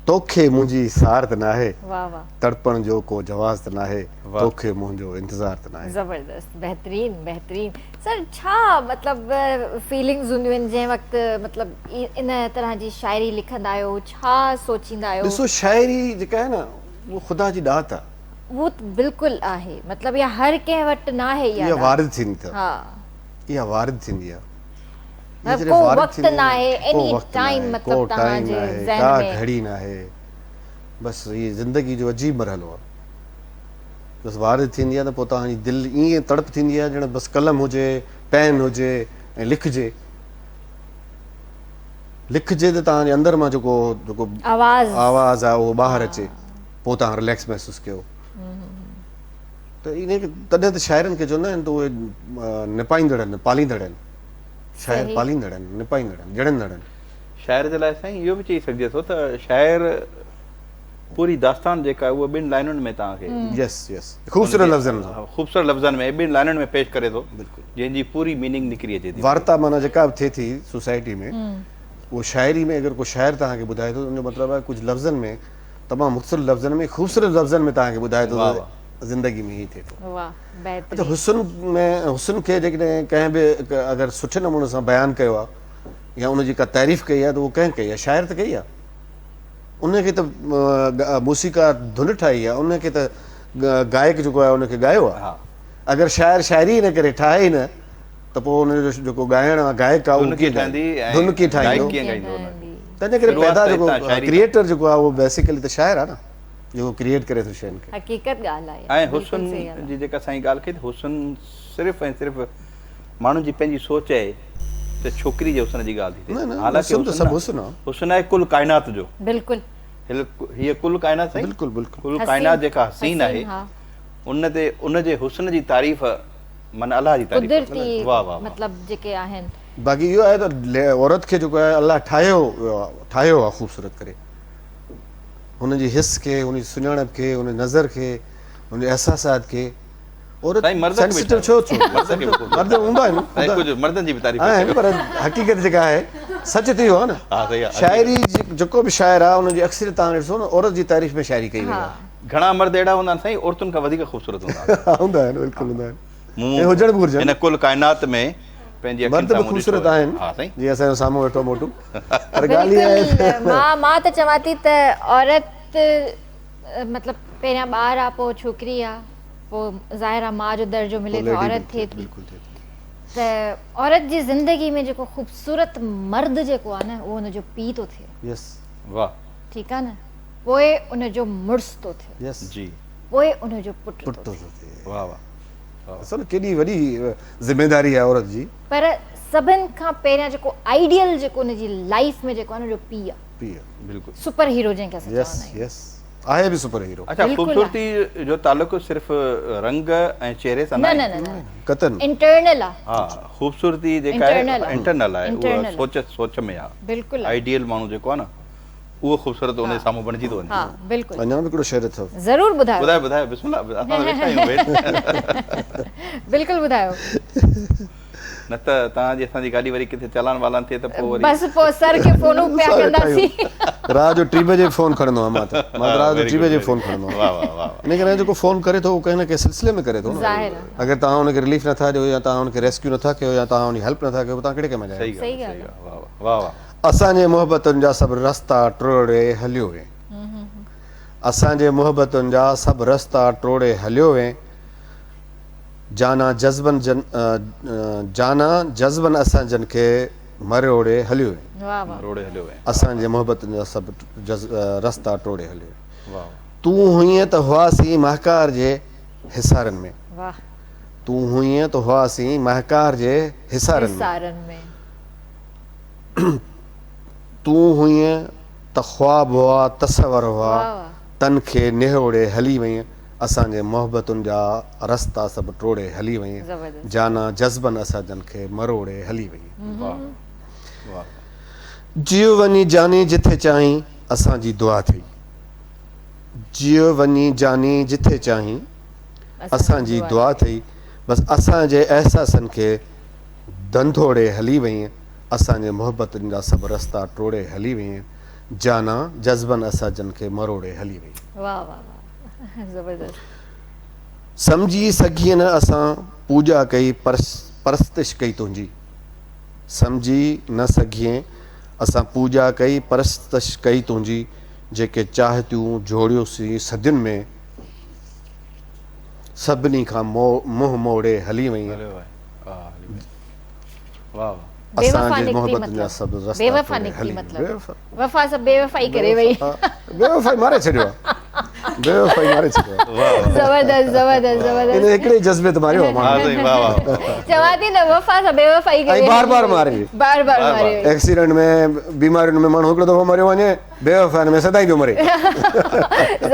तोखे मुंहिंजी सार त न आहे
वाह वाह
तड़पण जो को जवाज़ त न आहे
वाह।
तोखे मुंहिंजो इंतज़ार त न आहे
ज़बरदस्त बेहतरीन बेहतरीन सर छा मतिलबु फीलिंग्स हूंदियूं आहिनि जंहिं वक़्तु मतिलबु इन तरह जी शाइरी लिखंदा आहियो छा सोचींदा आहियो
ॾिसो शाइरी जेका आहे न उहो ख़ुदा जी ॾात आहे
वो त बिल्कुलु आहे मतिलबु इहा हर कंहिं वटि न आहे
इहा
इहा
वारिद थींदी अथव
हा
इहा वारिद थींदी आहे
हा,
जॾहिं
को
वारिद
वक़्तु
थींदी
न आहे,
को
any
वक़्तु न
time
आहे,
मतिलबु
को टाइम
तव्हांजे
न आहे,
ज़हन
का
में।
घड़ी न आहे बसि इहे ज़िंदगी जो अजीब मरहलो आहे बसि वारिद थींदी आहे त पोइ तव्हांजी दिलि ईअं तड़प थींदी आहे ॼण बसि कलम हुजे पेन हुजे ऐं लिखिजे लिखजे त तव्हांजे अंदर मां जेको जेको
आवाज़
आवाज़ आहे उहो ॿाहिरि अचे पोइ तव्हां रिलैक्स महसूसु कयो त इन तॾहिं त शाइरनि खे चवंदा आहिनि त उहे निपाईंदड़ आहिनि पालींदड़ आहिनि शाइर
सही।
पालींदड़ आहिनि निपाईंदड़ आहिनि जड़ंदड़ आहिनि
शाइर जे लाइ साईं इहो बि चई सघिजे थो त शाइर पूरी दास्तान जेका आहे उहा ॿिनि लाइनुनि में तव्हांखे
यस यस ख़ूबसूरत लफ़्ज़नि सां
ख़ूबसूरत लफ़्ज़नि में ॿिनि लाइनुनि में पेश करे थो जंहिंजी पूरी मीनिंग निकिरी अचे थी
वार्ता माना जेका बि थिए थी सोसाइटी में उहो शाइरी में अगरि को शाइर तव्हांखे ॿुधाए थो उनजो मतिलबु आहे कुझु लफ़्ज़नि में तमामु मुख़्तलिफ़ लफ़्ज़नि में ख़ूबसूरत लफ़्ज़नि में तव्हांखे ॿुधाए थो
वाह,
त ज़िंदगी में हीअ थिए थो
वाह
अच्छा
बेहतरीन
हुस्न खे जेकॾहिं कंहिं बि अगरि सुठे नमूने सां बयानु कयो आहे या उनजी का तारीफ़ कई आहे त उहो कंहिं कई आहे शाइर त कई आहे उनखे त मूसीकार धुन ठाही आहे उनखे त गायक जेको आहे उनखे ॻायो आहे
हा
अगरि शाइर शाइरी इन करे ठाहे ई न त पोइ उनजो जेको ॻाइणु आहे गायक आहे
धुन कीअं ठाहींदी ऐं
धुन कीअं
गायक
ठाहींदो
कीअं ॻाईंदो हुन?
तंहिंजे करे
शुरूआत
पैदा
त
जेको
हितां शाइरी
क्रिएटर जेको आहे उहो बेसिकली त शाइर आहे न जेको क्रिएट करे थो शयुनि खे
हक़ीक़त ॻाल्हि आहे
ऐं
बिल्कुलु
हुस्न
सही ॻाल्हि
जी जेका साईं ॻाल्हि कई त हुस्न सिर्फ़ु ऐं सिर्फ़ु माण्हुनि जी पंहिंजी सोच आहे त छोकिरी जे हुस्न जी ॻाल्हि थी
न, न,
थिए हालांकि
हुस्न त
हुस्न
सभु
न-
हुस्न आहे।
हुस्न आहे कुल काइनात जो
आहे। बिल्कुलु
हीअ कुल काइनात साईं
बिल्कुलु बिल्कुलु
कुल
हसीन-
काइनात जेका हसीन आहे
हा।
उन ते उन जे हुस्न जी तारीफ़ माना अलाह जी तारीफ़
कुदरती
वाह वाह वाह
मतिलबु जेके आहिनि
बाक़ी इहो आहे त औरत खे जेको आहे अलाह ठाहियो आहे ख़ूबसूरत करे हुनजी हिस खे हुनजी सुञाणप खे हुन नज़र खे हुनजे अहसासात खे औरत
साईं, मर्द खे बि
सेंसिटिव
ठाहियो।
छो
मर्द खे बि
मर्द हूंदा आहिनि
ऐं कुझु मर्दनि जी बि तारीफ़
आहिनि पर हक़ीक़त जेका आहे सच थी वियो आहे न
हा सही आहे
शाइरी जेको बि शाइर आहे हुनजी अक्सर तव्हां ॾिसो न औरत जी तारीफ़ में शाइरी कई वई आहे
घणा मर्द अहिड़ा हूंदा आहिनि साईं औरतुनि खां वधीक ख़ूबसूरत हूंदा आहिनि
हूंदा आहिनि बिल्कुलु हूंदा आहिनि
मूं
ऐं हुजण बि घुरिजनि
हिन कुल काइनात में पंहिंजी अखियुनि
मर्द बि
साम्हूं
ख़ूबसूरत
ॾिठो आहे।
आहिनि
हा साईं
जीअं असांजो साम्हूं वेठो मोटू पर ॻाल्हि इहा आहे
बिल्कुलु मां त चवां थी त औरत मतिलबु पहिरियां ॿार आहे पोइ छोकिरी आहे पोइ ज़ाहिर आहे माउ जो दर्जो मिले त औरत थिए थी
बिल्कुलु थिए थी
त औरत जी ज़िंदगी में जेको ख़ूबसूरत मर्द जेको आहे न उहो हुनजो पीउ थो थिए
यस
वाह
ठीकु आहे न पोइ उनजो मुड़ुसु थो थिए
यस
जी
पोइ उनजो पुटु
पुट
थो
थो
थिए
थिए
वाह वाह
ॾिसो न केॾी वॾी ज़िमेदारी आहे औरत जी
पर सभिनि खां पहिरियां जेको आइडियल जेको उनजी लाइफ में जेको आहे न उनजो पीउ आहे
पीउ
बिल्कुलु
सुपर हीरो जंहिंखे असां
यस
चवंदा आहियूं
यस आहे बि सुपर हीरो
अच्छा
बिल्कुलु
ख़ूबसूरती जो तालुक सिर्फ़ु रंग ऐं चेहरे सां
न
न
न
आहे।
न न
कतन
इंटरनल आहे
हा ख़ूबसूरती जेका
Internal
आहे
आहे।
इंटरनल आहे
Internal
उहा
आहे।
सोच में आहे
बिल्कुलु आहे।
आइडियल माण्हू जेको आहे न उहो ख़ूबसूरत उन जे साम्हूं बणिजी थो वञे
हा बिल्कुलु
अञा बि हिकिड़ो शहर अथव
ज़रूरु ॿुधायो
ॿुधायो ॿुधायो बिस्मिल्लाह असां त वेठा आहियूं वेठ
बिल्कुलु ॿुधायो
न त तव्हांजी असांजी गाॾी वरी किथे चालान वालान थिए त पोइ वरी
बसि पोइ सर खे फोनूं पिया कंदासीं
रात जो 3 बजे फोन खणंदो आहियां मां त रात जो 3 बजे फोन खणंदो आहियां
वाह वाह वाह
इन करे जेको फोन करे थो उहो कंहिं न कंहिं सिलसिले में करे थो न
ज़ाहिर आहे।
अगरि तव्हां हुनखे रिलीफ नथा ॾियो या तव्हां हुनखे रेस्क्यू नथा कयो या तव्हां हुनजी हेल्प नथा कयो तव्हां कहिड़े कम जा
सही
आहियो?
ॻाल्हि
सही
सही
ॻाल्हि
ॻाल्हि वाह वाह वाह वाह
असांजे मोहबतुनि जा सभु रस्ता टोड़े हलियो वे असांजे मोहबतुनि जा सभु रस्ता टोड़े हलियो वे जाना जज़्बनि असां जन खे मरोड़े हलियो वे
वाह वाह
रोड़े हलियो वए
असांजे मोहबतुनि जा सभु रस्ता टोड़े हलियो वे
वाह
तूं हुईअं त हुआसीं महकार जे हिसारनि में
वाह
तूं हुईअं त हुआसीं महकार जे हिसारनि में
सारनि में
तूं हुईअं त ख्वाब हुआ तसवर हुआ
वाह वाह
तन खे निहोड़े हली वई असांजे मोहबतुनि जा रस्ता सभु टोड़े हली वई
ज़बरदस्त
जाना जज़्बनि असां जन खे मरोड़े हली वई
वाह वाह
जियो वञी जानी जिथे चाहीं असांजी दुआ थी जियो वञी जानी जिथे चाहीं असांजी दुआ थी बसि असांजे अहसासनि खे धंधोड़े हली वई असांजे मोहबतुनि जा सभु रस्ता टोड़े हली वई जाना जज़्बनि असां जन खे मरोड़े हली वई
वाह वाह वाह ज़बरदस्त
सम्झी सघी न असां पूॼा कई परस्तिश कई तुंहिंजी सम्झी न सघिए असां पूॼा कई परस्तिश कई तुंहिंजी जेके चाहतियूं जोड़ियोसीं सदियुनि में सभिनी खां मुंहुं मोड़े हली वई
हलियो वए वाह हली वए वाह वाह
बेवफा
असांजे
निकिती
मोहबतुनि जा
मतिलबु
सभु रस्ता
बेवफा
टोड़े
निकिती
हली
मतिलबु
बेवफा
वफ़ा सां बेवफ़ाई करे वई
बेवफाई मारे छॾियो आहे बेवफ़ाई मारे छॾियो
ज़बरदस्त ज़बरदस्त ज़बरदस्त
इन हिकिड़े ई जज़्बे ते मारियो
हा
माण्हू
साईं वाह वाह
चवां थी न वफ़ा सां बेवफ़ाई
ऐं बार मारे
बार मारे
एक्सीडेंट में बीमारियुनि में माण्हू हिकिड़ो दफ़ो मरियो वञे बेवफ़ाइनि में सदाईं पियो मरे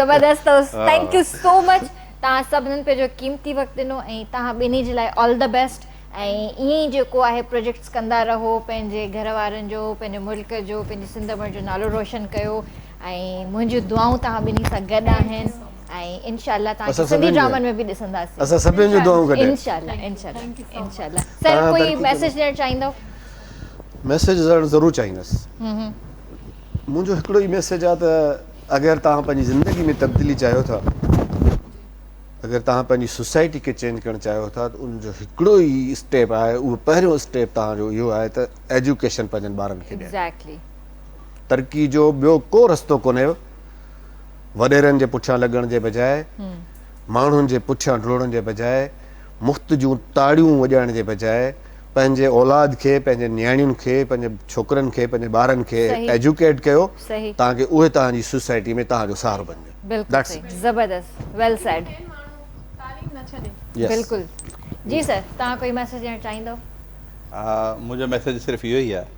ज़बरदस्त थैंक यू सो मच तव्हां सभिनीनि पंहिंजो क़ीमती वक़्तु ॾिनो ऐं तव्हां ॿिन्ही जे लाइ ऑल द बेस्ट ऐं ईअं ई जेको आहे प्रोजेक्ट्स कंदा रहो पंहिंजे घर वारनि जो पंहिंजे मुल्क जो पंहिंजी सिंध जो नालो रोशन कयो ऐं मुंहिंजियूं दुआऊं तव्हां ॿिन्ही सां गॾु आहिनि ऐं इनशाला तव्हांखे सिंधी ड्रामनि में बि ॾिसंदासीं
असां सभिनी जूं दुआऊं कॾहिं
इनशाला सर कोई मैसेज ॾियणु चाहींदव
मैसेज ज़रूरु चाहींदुसि मुंहिंजो हिकिड़ो ई मैसेज आहे त अगरि तव्हां पंहिंजी ज़िंदगी में तब्दीली चाहियो था अगरि तव्हां पंहिंजी सोसाइटी खे चेंज करणु चाहियो था त उनजो हिकिड़ो ई स्टेप आहे उहो पहिरियों स्टेप तव्हांजो इहो आहे त एजुकेशन पंहिंजनि ॿारनि खे ॾियणु
एग्ज़ैक्टली
तरक़ी जो ॿियो को रस्तो कोन्हे वॾेरनि जे पुठियां लॻण जे बजाए माण्हुनि जे पुठियां डुड़ण जे बजाए मुफ़्त जूं ताड़ियूं वॼाइण जे बजाए पंहिंजे औलाद खे पंहिंजे नियाणियुनि खे पंहिंजे छोकिरनि खे पंहिंजे ॿारनि खे एजुकेट कयो
सही
ताकि उहे तव्हांजी सोसाइटी में तव्हांजो सहारो बणिजे
बिल्कुलु सही ज़बरदस्त वेल सेड
तालीम न छॾे
Yes.
बिल्कुल जी सर तव्हां कोई मैसेज ॾियणु चाहींदव
मुंहिंजो मैसेज सिर्फ़ु इहो ई आहे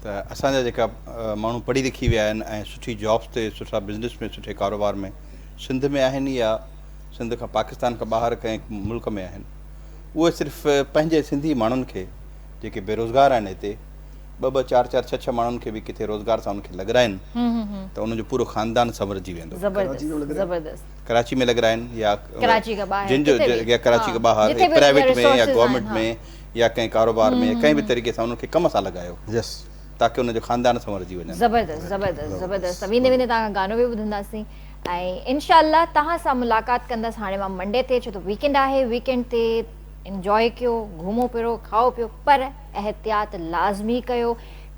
त असांजा जेका माण्हू पढ़ी लिखी विया आहिनि ऐं सुठी जॉब्स ते सुठा बिज़नेस में सुठे कारोबार में सिंध में आहिनि या सिंध खां पाकिस्तान खां ॿाहिरि कंहिं मुल्क में आहिनि उहे सिर्फ़ु पंहिंजे सिंधी माण्हुनि खे जेके बेरोज़गार आहिनि हिते ॿ चार छह माण्हुनि खे बि किथे रोज़गार सां उनखे लॻाराइनि त उनजो पूरो ख़ानदान संवरजी वेंदो
ज़बरदस्त
कराची में लॻाराइनि या
कराची खां ॿाहिरि
जिन जो
किथे बि।
या कराची खां ॿाहिरि
जिथे बि
प्राइवेट में या
resources
गवर्नमेंट
आहिनि,
में या कंहिं कारोबार में कंहिं बि तरीक़े सां उनखे कम सां लॻायो
यस
ताकी उनजो ख़ानदान संवरजी वञे
ज़बरदस्त वेंदे वेंदे तव्हां गानो बि ॿुधंदासीं ऐं इनशाला तव्हां सां मुलाक़ात कंदसि हाणे मां मंडे ते छो त वीकेंड आहे वीकेंड ते इंजॉय कयो घुमो फिरो खाओ पियो पर एहतियात लाज़मी कयो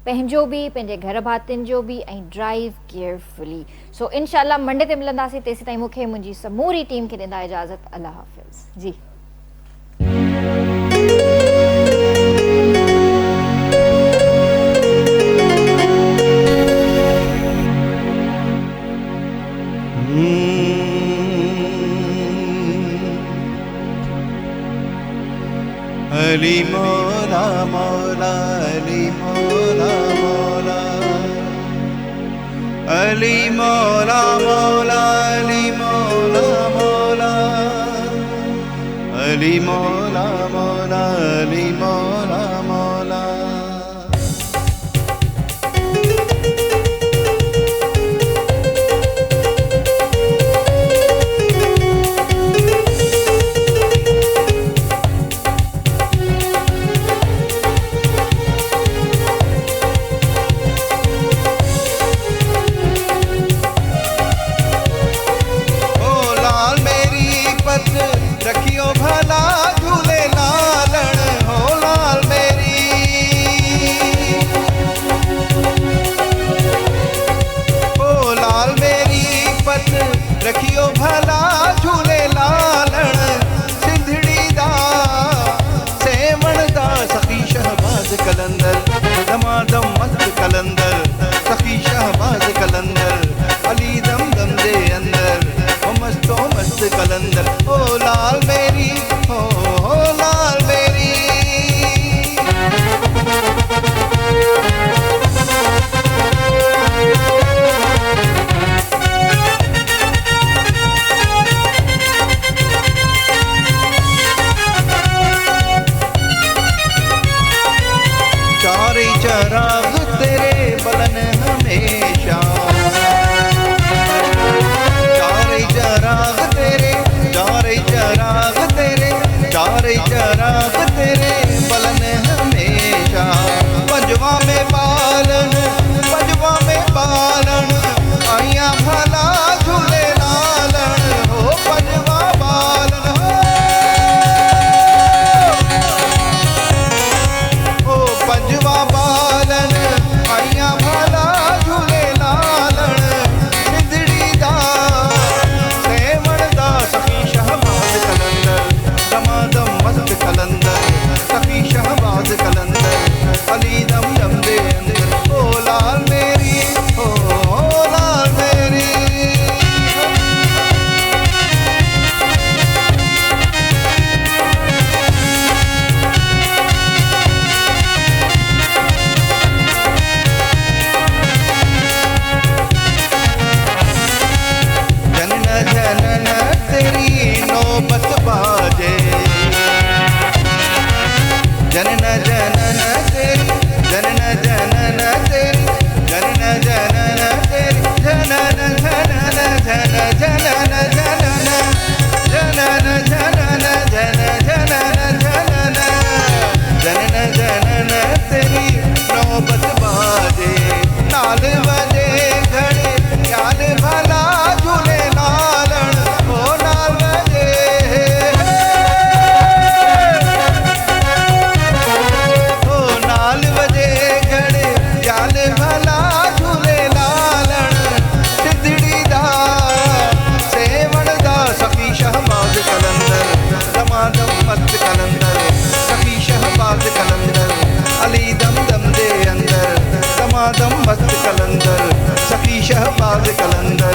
पंहिंजो बि पंहिंजे घर भातियुनि जो बि ऐं ड्राइव केयरफुली सो इनशाला मंडे ते मिलंदासीं तेसि ताईं मूंखे मुंहिंजी समूरी टीम खे ॾींदा इजाज़त अल्लाह हाफ़िज़ जी
अली मौला मौला अली मौला मौला अली मौला मौला अली मौला मौला अली मौला मौला अली मौला मौला रखियो भला झूलेलाल शहबाज कलंदर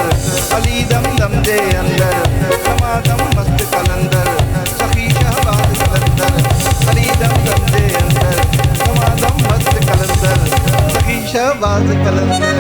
अली दम दम जे अंदर समादम मस्त कलंदर सखी शहबाज कलंदर अली दम दम जे अंदर समादम मस्त कलंदर सखी शहबाज कलंदर